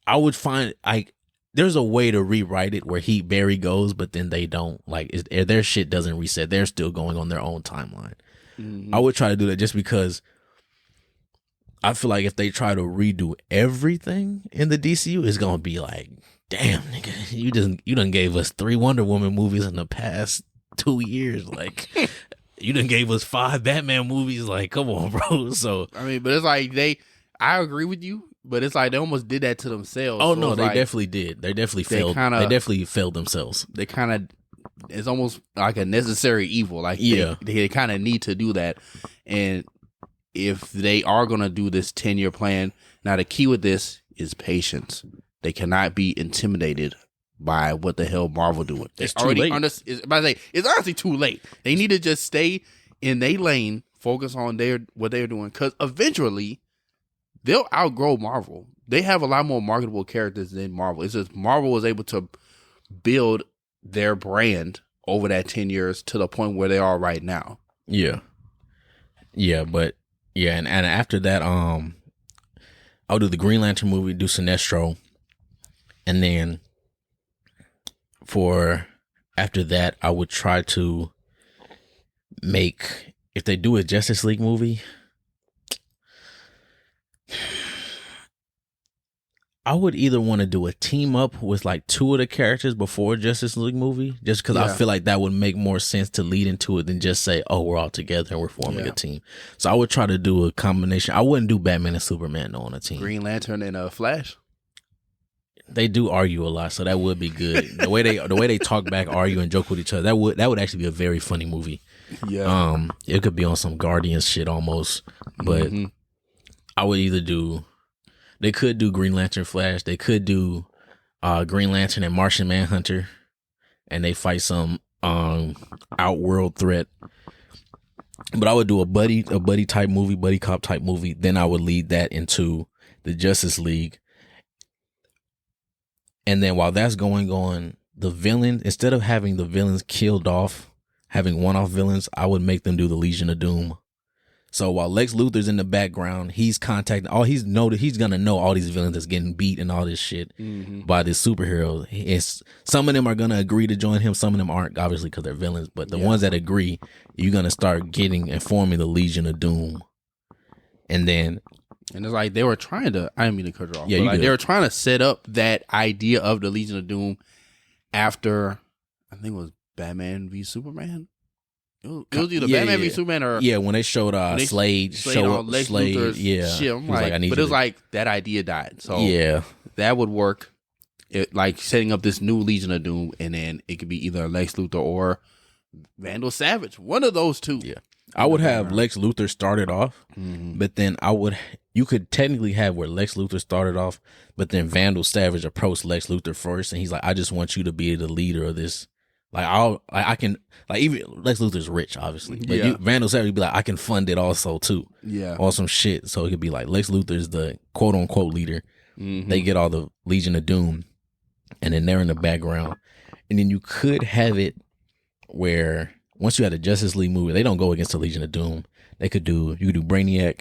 I would find like there's a way to rewrite it where Barry goes, but then they don't their shit doesn't reset. They're still going on their own timeline. I would try to do that just because I feel like if they try to redo everything in the DCU, it's gonna be like, damn, nigga, you done gave us 3 Wonder Woman movies in the past 2 years. Like, you done gave us 5 Batman movies. Like, come on, bro. So I mean, but it's like I agree with you, but it's like they almost did that to themselves. Oh, so no, they definitely did. They definitely failed. They definitely failed themselves. They kind of, it's almost like a necessary evil. Like, they kind of need to do that. And if they are going to do this 10-year plan, now the key with this is patience. They cannot be intimidated by what the hell Marvel doing. It's already too late. It's honestly too late. They need to just stay in their lane, focus on what they're doing, because eventually they'll outgrow Marvel. They have a lot more marketable characters than Marvel. It's just Marvel was able to build their brand over that 10 years to the point where they are right now. Yeah. Yeah, but yeah, and after that, I'll do the Green Lantern movie, do Sinestro, and then after that, I would try to make, if they do a Justice League movie, I would either want to do a team up with like 2 of the characters before Justice League movie, just because I feel like that would make more sense to lead into it than just say, oh, we're all together and we're forming a team. So I would try to do a combination. I wouldn't do Batman and Superman on a team. Green Lantern and Flash. They do argue a lot, so that would be good. The way they talk back, argue, and joke with each other, that would actually be a very funny movie. Yeah. It could be on some Guardians shit almost, but I would either do. They could do Green Lantern Flash. They could do Green Lantern and Martian Manhunter, and they fight some outworld threat. But I would do a buddy type movie, buddy cop type movie. Then I would lead that into the Justice League. And then while that's going on, the villain, instead of having the villains killed off, having one-off villains, I would make them do the Legion of Doom. So while Lex Luthor's in the background, he's contacting he's gonna know all these villains that's getting beat and all this shit by this superhero. Some of them are gonna agree to join him, some of them aren't, obviously because they're villains. But the ones that agree, you're gonna start getting and forming the Legion of Doom, and it's like they were trying to. I didn't mean to cut you off. Yeah, they were trying to set up that idea of the Legion of Doom after, I think it was Batman v Superman. It was either Batman v Superman or when they showed Slade show up, Lex Slade, Luthor's shit. I'm like, but it was like that idea died. So that would work. It, like setting up this new Legion of Doom, and then it could be either Lex Luthor or Vandal Savage. One of those two. Yeah, I would have Lex Luthor started off, but then you could technically have where Lex Luthor started off, but then Vandal Savage approached Lex Luthor first, and he's like, "I just want you to be the leader of this." Like I can even Lex Luthor's rich, obviously, but Vandal Savage would be like, "I can fund it also too." Yeah, all some shit. So it could be like Lex Luthor's the quote unquote leader. They get all the Legion of Doom, and then they're in the background, and then you could have it where once you had a Justice League movie, they don't go against the Legion of Doom. You could do Brainiac,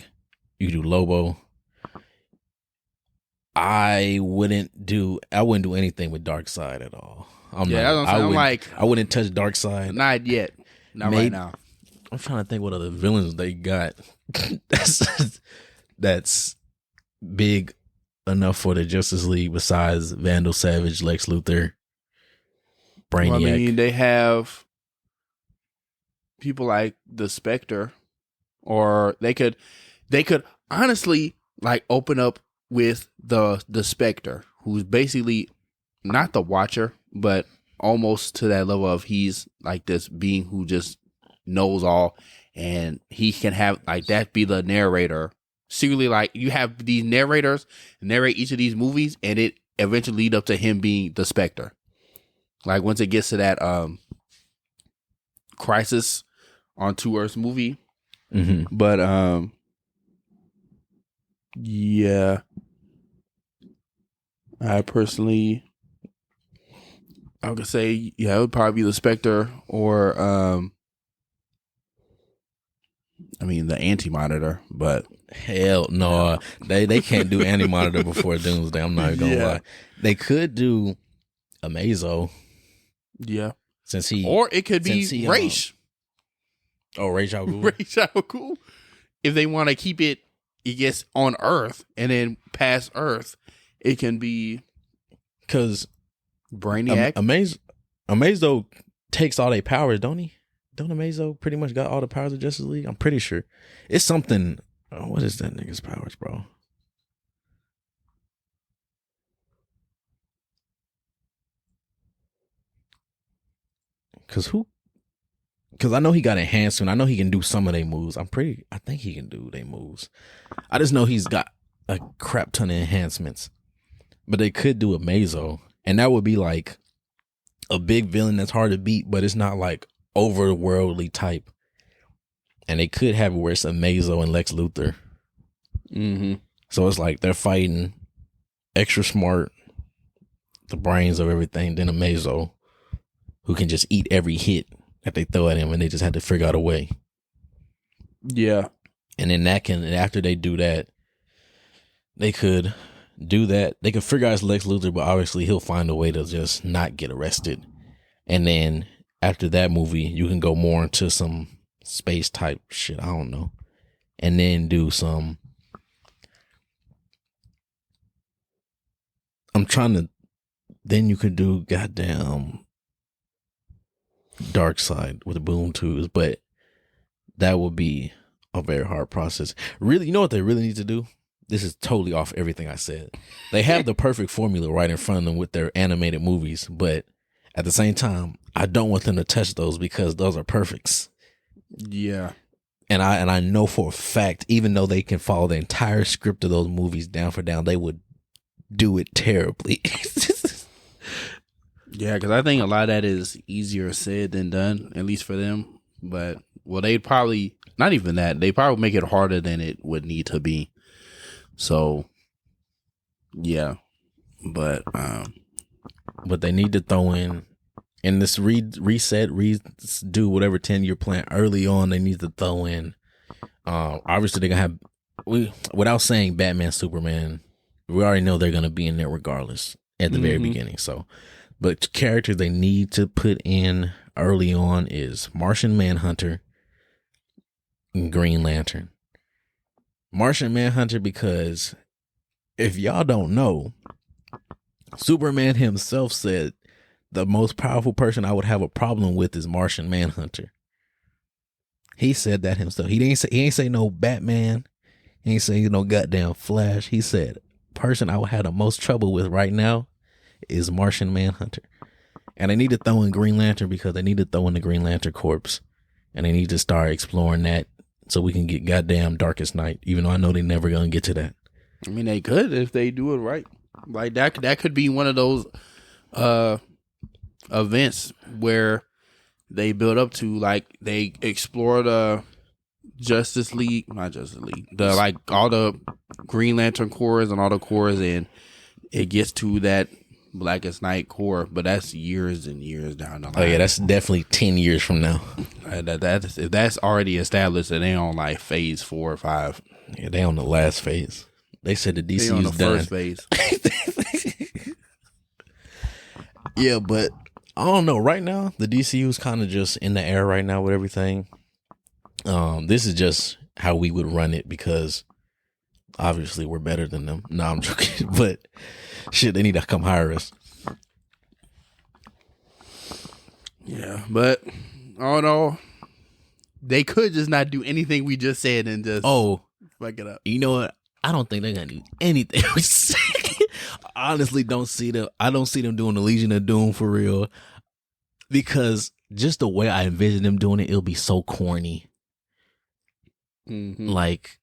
you could do Lobo. I wouldn't do anything with Darkseid at all. I wouldn't touch Darkseid. Not yet. Not right now. I'm trying to think what other villains they got. that's big enough for the Justice League besides Vandal Savage, Lex Luthor, Brainiac. Well, I mean, they have people like the Spectre, or they could honestly like open up with the Spectre, who's basically not the Watcher, but almost to that level of he's like this being who just knows all, and he can have like that be the narrator. Secretly, like you have these narrators narrate each of these movies, and it eventually lead up to him being the Spectre. Like once it gets to that Crisis on Two Earths movie, but yeah, I personally, I would say, yeah, it would probably be the Spectre or, I mean, the Anti-Monitor, but hell no, they can't do Anti-Monitor before Doomsday. I'm not gonna lie. They could do Amazo, or it could be Raish. Ra's al Ghul. Ra's al Ghul. If they want to keep it, I guess, on Earth and then past Earth, it can be because Brainiac. Amazo takes all their powers, don't he? Don't Amazo pretty much got all the powers of Justice League? I'm pretty sure. It's something. What is that nigga's powers, bro? Because I know he got enhancement. I know he can do some of their moves. I think he can do their moves. I just know he's got a crap ton of enhancements. But they could do Amazo. And that would be like a big villain that's hard to beat, but it's not like overworldly type. And they could have it where it's Amazo and Lex Luthor. So it's like they're fighting extra smart, the brains of everything, then Amazo, who can just eat every hit that they throw at him, and they just had to figure out a way. Yeah. And then after they do that, they could do that. They could figure out it's Lex Luthor, but obviously he'll find a way to just not get arrested. And then after that movie, you can go more into some space type shit. I don't know. And then do some. Then you could do goddamn Darkseid with the boom tubes, but that would be a very hard process. Really, you know what they really need to do? This is totally off everything I said. They have the perfect formula right in front of them with their animated movies, but at the same time, I don't want them to touch those because those are perfects. Yeah. And I know for a fact, even though they can follow the entire script of those movies down for down, they would do it terribly. Yeah, because I think a lot of that is easier said than done, at least for them. But, well, they'd probably, not even that, they probably make it harder than it would need to be. So, yeah. But they need to throw in this redo whatever 10-year plan early on. They need to throw in, obviously they're going to have, without saying Batman, Superman, we already know they're going to be in there regardless at the very beginning. So, but characters they need to put in early on is Martian Manhunter and Green Lantern. Martian Manhunter, because if y'all don't know, Superman himself said the most powerful person I would have a problem with is Martian Manhunter. He said that himself. He ain't say no Batman. He ain't say no goddamn Flash. He said person I would have the most trouble with right now is Martian Manhunter. And they need to throw in Green Lantern because they need to throw in the Green Lantern Corps. And they need to start exploring that so we can get goddamn Darkest Night, even though I know they're never going to get to that. I mean, they could if they do it right. Like that could be one of those events where they build up to, like, they explore the not Justice League, the, like, all the Green Lantern Corps and all the Corps, and it gets to that Blackest Night Corps, but that's years and years down the line. Oh yeah, that's definitely 10 years from now. If that's already established, and they on like phase 4 or 5. Yeah, they on the last phase. They said the DC's on the done. first phase. Yeah, but I don't know. Right now, the DCU is kind of just in the air right now with everything. This is just how we would run it because obviously we're better than them. No, I'm joking. But shit, they need to come hire us. Yeah, but all in all, they could just not do anything we just said and just fuck it up. You know what? I don't think they're gonna do anything we say. I honestly don't see them. I don't see them doing the Legion of Doom for real, because just the way I envision them doing it, it'll be so corny. Mm-hmm. Like,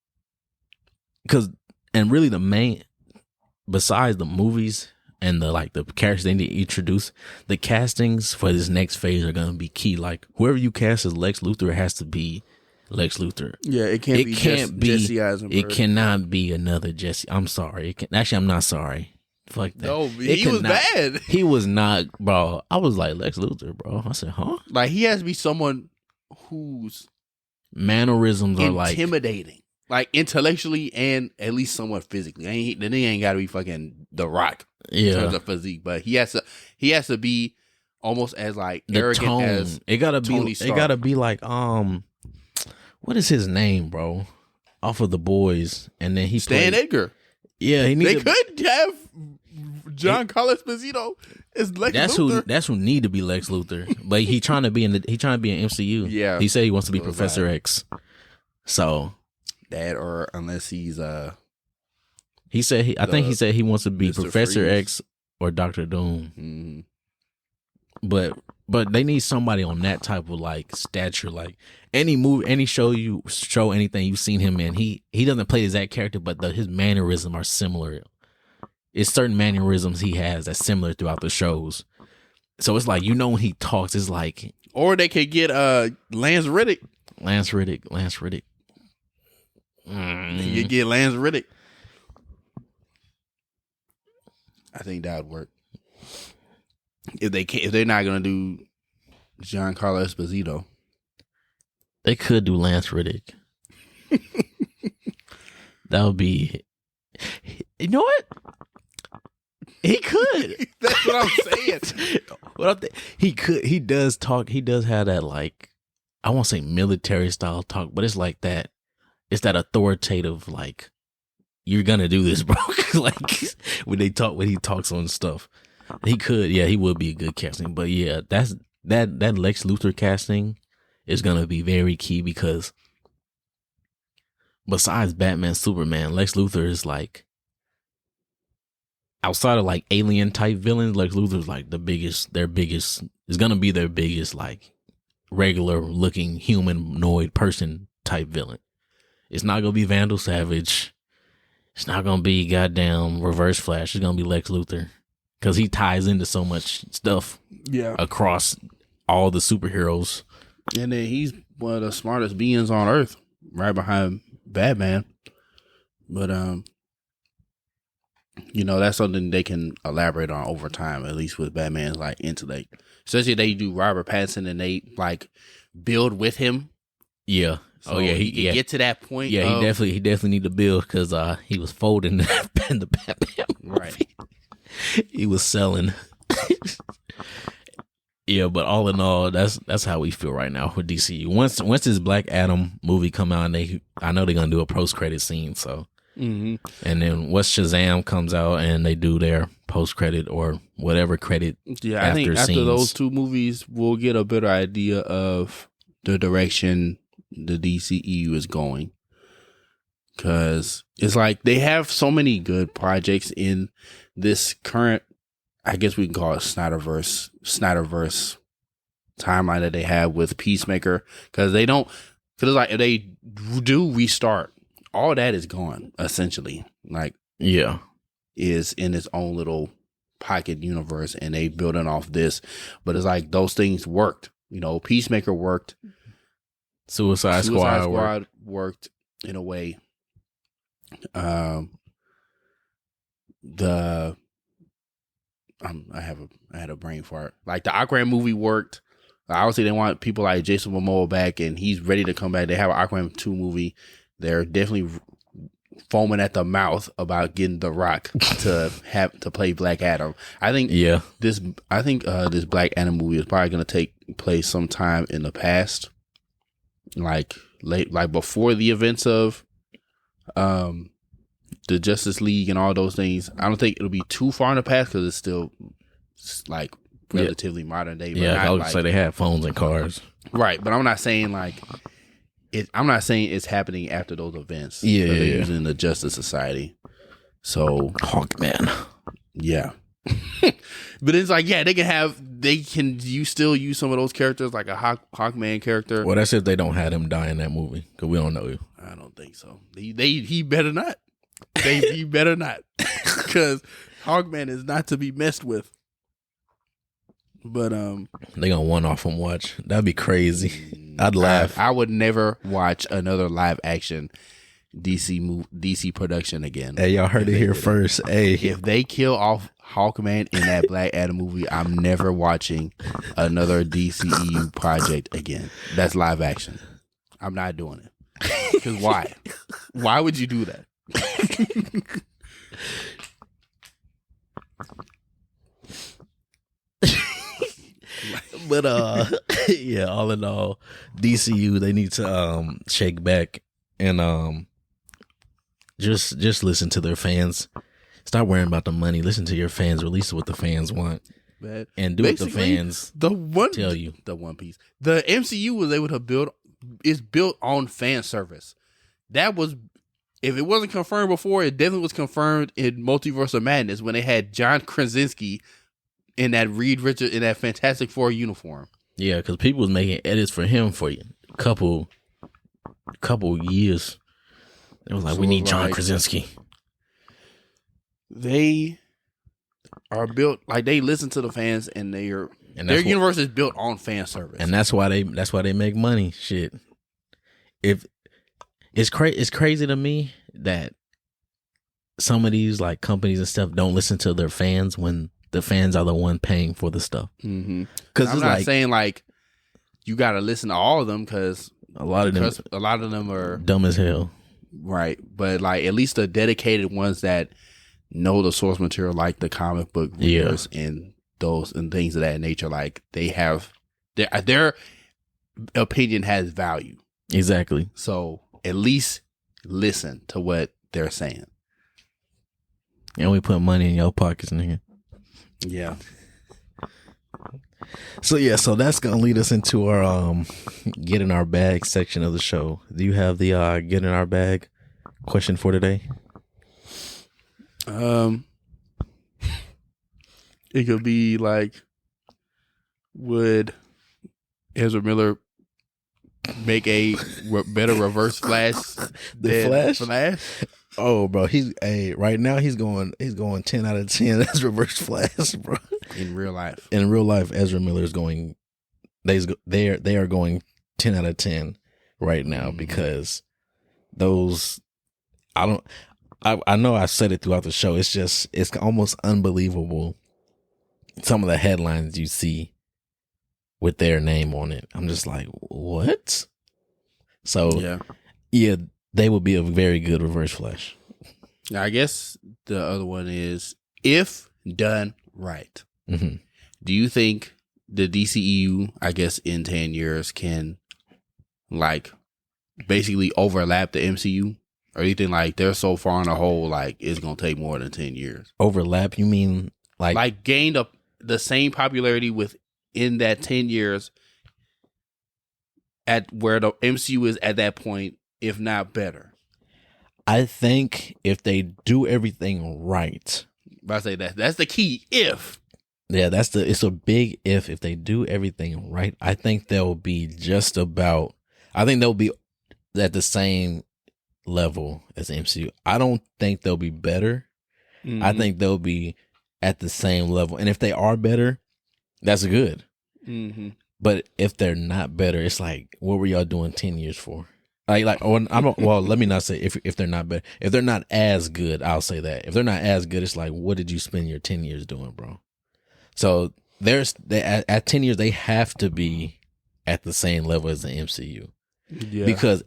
and really the main, besides the movies and the characters they need to introduce, the castings for this next phase are gonna be key. Like, whoever you cast as Lex Luthor has to be Lex Luthor. Yeah, it can't be Jesse Eisenberg. It cannot be another Jesse. I'm sorry. Actually, I'm not sorry. Fuck that. No, he was bad. He was not, bro. I was like, Lex Luthor, bro. I said, huh? Like, he has to be someone whose mannerisms are like intimidating, like intellectually and at least somewhat physically. Then he ain't got to be fucking The Rock in terms of physique, but he has to be almost as like the arrogant tone. as It gotta Tony be. Stark. It gotta be like what is his name, bro? Off of The Boys, and then he Stan played, Edgar. Yeah, They could have Giancarlo Esposito as Lex Luthor. That's who need to be Lex Luthor, but he trying to be in MCU. Yeah, he said he wants to be Professor X. So that, or unless he's he said I think he said he wants to be Mr. Professor Freeze. X or Dr. Doom. Mm-hmm. But they need somebody on that type of like stature. Like any movie, any show anything you've seen him in, he doesn't play the exact character, but his mannerisms are similar. It's certain mannerisms he has that's similar throughout the shows. So it's like, when he talks, it's like, or they could get Lance Reddick. Lance Reddick. You get Lance Reddick. I think that would work. If they're not gonna do Giancarlo Esposito, they could do Lance Reddick. That would be. You know what? He could. That's what I'm saying. He could. He does talk. He does have that, like, I won't say military style talk, but it's like that. It's that authoritative, like, you're gonna do this, bro. Like when he talks on stuff. He could. Yeah, he would be a good casting. But yeah, that Lex Luthor casting is gonna be very key, because besides Batman, Superman, Lex Luthor is like, outside of like alien type villains, Lex Luthor is like is gonna be their biggest, like, regular looking humanoid person type villain. It's not gonna be Vandal Savage. It's not gonna be goddamn Reverse Flash. It's gonna be Lex Luthor, because he ties into so much stuff. Yeah, across all the superheroes. And then he's one of the smartest beings on Earth, right behind Batman. But that's something they can elaborate on over time, at least with Batman's like intellect. Especially if they do Robert Pattinson and they like build with him. Yeah. So he can get to that point. Yeah, he definitely need to build, because he was folding in the Batman movie. Right. He was selling. Yeah, but all in all, that's how we feel right now with DCU. Once this Black Adam movie come out, and I know they're gonna do a post credit scene, so Mm-hmm. And then once Shazam comes out and they do their post credit or whatever credit, Yeah, I think after scenes, those two movies, we'll get a better idea of the direction the DCEU is going. Because it's like they have so many good projects in this current, I guess we can call it Snyderverse timeline that they have with Peacemaker. Because it's like if they do restart, all that is gone essentially. Like, yeah, is in its own little pocket universe, and they building off this. But it's like those things worked. You know, Peacemaker worked. Suicide Squad worked in a way. I had a brain fart. Like the Aquaman movie worked. Obviously, they want people like Jason Momoa back, and he's ready to come back. They have an Aquaman 2 movie. They're definitely foaming at the mouth about getting The Rock to play Black Adam. I think this Black Adam movie is probably going to take place sometime in the past, like before the events of the Justice League and all those things. I don't think it'll be too far in the past because it's still like relatively modern day. But yeah, I would say they have phones and cars, right? But I'm not saying like it. I'm not saying it's happening after those events. Yeah, they're using the Justice Society. So Hawkman, yeah. But it's like, yeah, you still use some of those characters like a Hawkman character. Well, that's if they don't have him die in that movie because we don't know you. I don't think so. He better not. He better not, because Hawkman is not to be messed with. But they gonna one-off him. Watch, that'd be crazy. I'd laugh. I would never watch another live action DC production again. Hey, y'all heard it here first. Hey, if they kill off Hawkman in that Black Adam movie, I'm never watching another DCEU project again. That's live action. I'm not doing it. Because why? Why would you do that? But yeah, all in all, DCU, they need to shake back and just listen to their fans. Stop worrying about the money. Listen to your fans. Release what the fans want. Man. And do what the fans tell you. The One Piece. The MCU was able to build on fan service. That was, if it wasn't confirmed before, it definitely was confirmed in Multiverse of Madness when they had John Krasinski in that Reed Richards in that Fantastic Four uniform. Yeah, because people was making edits for him for a couple years. It was like, we need John Krasinski. They are built like they listen to the fans, and their universe is built on fan service, and that's why they make money. Shit, if it's crazy to me that some of these like companies and stuff don't listen to their fans when the fans are the one paying for the stuff. Mm-hmm. Because I'm not saying like you got to listen to all of them, because a lot of them are dumb as hell, right? But like at least the dedicated ones that know the source material, like the comic book readers and those and things of that nature, like they have their opinion has value. Exactly. So at least listen to what they're saying. And we put money in your pockets, nigga. Yeah. So that's gonna lead us into our get in our bag section of the show. Do you have the get in our bag question for today? It could be like, would Ezra Miller make a better Reverse Flash than Flash? Oh, bro, right now he's going 10 out of 10 as Reverse Flash, bro. In real life, Ezra Miller is going. They are going 10 out of 10 right now, because those I know I said it throughout the show. It's almost unbelievable. Some of the headlines you see with their name on it, I'm just like, what? So yeah, they would be a very good Reverse Flash. Now, I guess the other one is, if done right, do you think the DCEU, I guess in 10 years, can like basically overlap the MCU? Or you think like they're so far in a hole, like it's gonna take more than 10 years? Overlap? You mean like gained up the same popularity within that 10 years at where the MCU is at that point, if not better? I think if they do everything right. But I say that's the key. If. Yeah, it's a big if. If they do everything right, I think they'll be they'll be at the same level as MCU. I don't think they'll be better. Mm-hmm. I think they'll be at the same level. And if they are better, that's good. Mm-hmm. But if they're not better, it's like, what were y'all doing 10 years for? Well, let me not say if they're not better. If they're not as good, I'll say that. If they're not as good, it's like, what did you spend your 10 years doing, bro? So at 10 years, they have to be at the same level as the MCU. Yeah. Because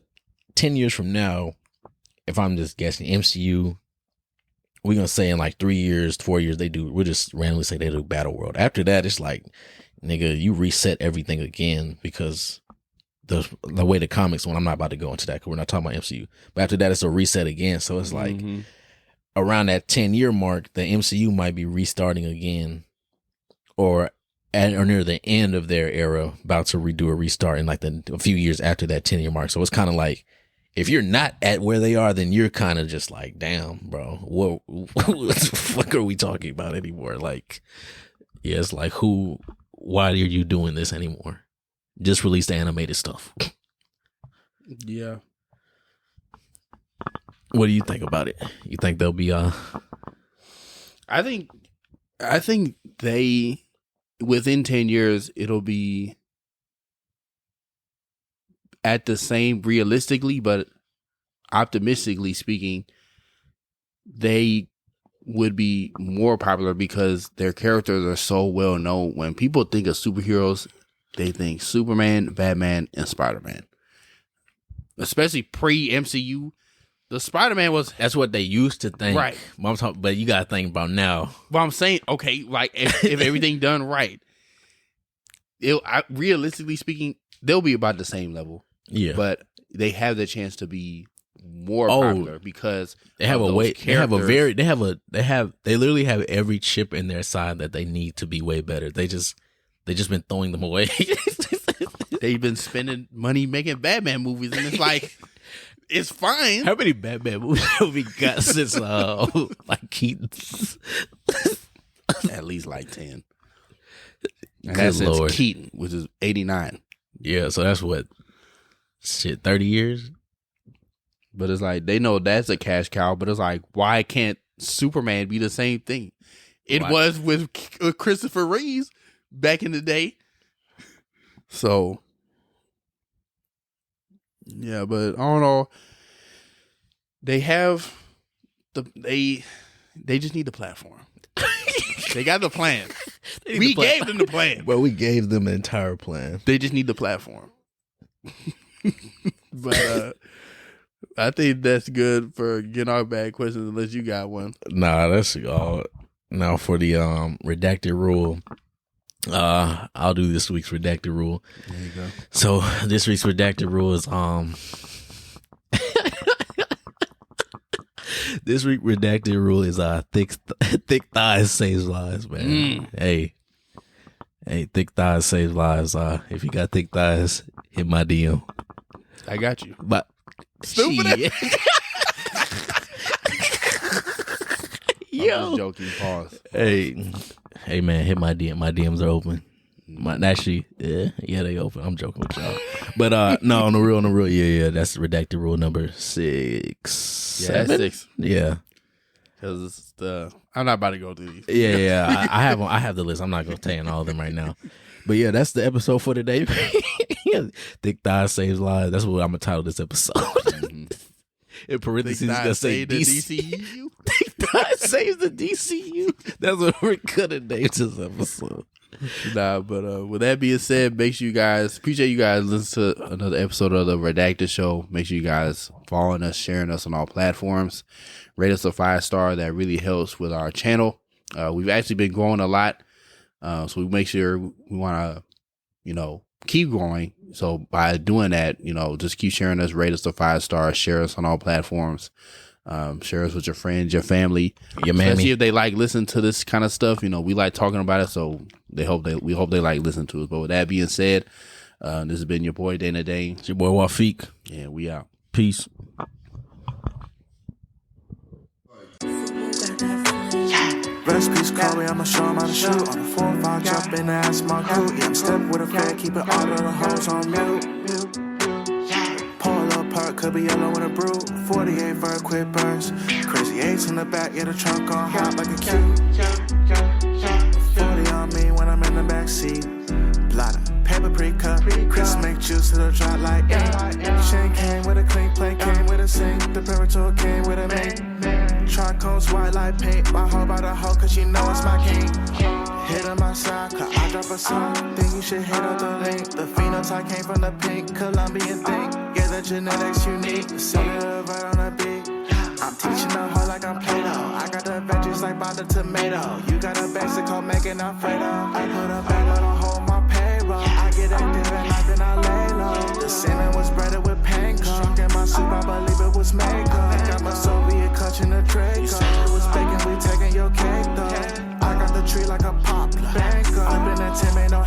10 years from now, if I'm just guessing, MCU, we're going to say in like 3 years, 4 years, we'll just randomly say they do Battle World. After that, it's like, nigga, you reset everything again because the way the comics went, I'm not about to go into that because we're not talking about MCU. But after that, it's a reset again. So it's like around that 10-year mark, the MCU might be restarting again or near the end of their era, about to redo a restart in like a few years after that 10-year mark. So it's kind of like, if you're not at where they are, then you're kind of just like, damn, bro, what the fuck are we talking about anymore? Like, yeah, it's like, why are you doing this anymore? Just release the animated stuff. Yeah. What do you think about it? You think they'll be I think they, within 10 years, it'll be at the same, realistically, but optimistically speaking, they would be more popular because their characters are so well known. When people think of superheroes, they think Superman, Batman, and Spider-Man. Especially pre-MCU, the Spider-Man was... That's what they used to think. Right. But you got to think about now. But I'm saying, okay, like, if everything done right, realistically speaking, they'll be about the same level. Yeah. But they have the chance to be more popular because they have a way. They literally have every chip in their side that they need to be way better. They just been throwing them away. They've been spending money making Batman movies, and it's like, it's fine. How many Batman movies have we got since like Keaton's? At least like 10. And that's since Keaton, which is 89. Yeah, so that's what, 30 years? But it's like, they know that's a cash cow, but it's like, why can't Superman be the same thing? It was with Christopher Reeves back in the day. So, yeah, but I don't know. They have they just need the platform. They got the plan. We gave them the plan. Well, we gave them the entire plan. They just need the platform. But I think that's good for getting our bad questions unless you got one. Nah, that's all. Now for the redacted rule. I'll do this week's redacted rule. There you go. So this week's redacted rule is this week redacted rule is thick thighs saves lives, man. Hey, thick thighs saves lives. If you got thick thighs, hit my DM. I got you. But stupid. Yo, I'm just joking. Pause. Hey man, hit my DM. My DMs are open. Actually, yeah, they open. I'm joking with y'all. But no, on the real, yeah, that's redacted rule number 6. Yeah, that's 6. Yeah. Because I'm not about to go through these. Yeah. I have the list. I'm not gonna tell you all of them right now. But yeah, that's the episode for today. Thick thighs saves lives. That's what I'm gonna title this episode. Mm-hmm. In parentheses, it's gonna say DCEU. Thick thighs saves the DCU. That's what we're gonna name this episode. Nah, but with that being said, make sure you guys, appreciate you guys listen to another episode of the Redacted Show. Make sure you guys following us, sharing us on all platforms. Rate us a 5-star. That really helps with our channel. We've actually been growing a lot. So we make sure we want to, keep growing. So by doing that, just keep sharing us, rate us to 5 stars, share us on all platforms. Share us with your friends, your family, your mammy. Especially if they like listen to this kind of stuff. We like talking about it, so we hope they like listen to it. But with that being said, this has been your boy Dana Dane. It's your boy Feeq. Yeah, we out. Peace. Rest peace, Chloe, I'ma show 'em how to shoot. On the 4-5, jump in the ass, my crew. Yeah, I'm stepping with a fed, keeping all of the hoes on mute. Pull a little perk, could be yellow in a brew. 48 vert, quick burns. Crazy 8s in the back, yeah, the trunk on hot like a cue. 40 on me when I'm in the backseat. Blotter, paper pre-cut. Chris make juice to the drop like ink. Chain came with a clean plate, came with a sink. The Parator came with a mink. Tricones white like paint. My hoe by the hoe, cause she know it's my king. Hit on my side, cause I drop a song. Think you should hit up the link. The phenotype came from the pink Colombian thing. Yeah, the genetics unique. Cellular right on the beat. I'm teaching the hoe like I'm Play-Doh. I got the veggies like by the tomato. You got a basic called making Alfredo. I put a bag on a hoe my payroll. I get active at night, then I lay low. The salmon was breaded with panko. Shrunk in my soup, I believe it was Mako. I got my Soviet clutching the Draco. You said it was bacon, we taking your cake though. I got the tree like a poplar. I've been at Tim, ain't no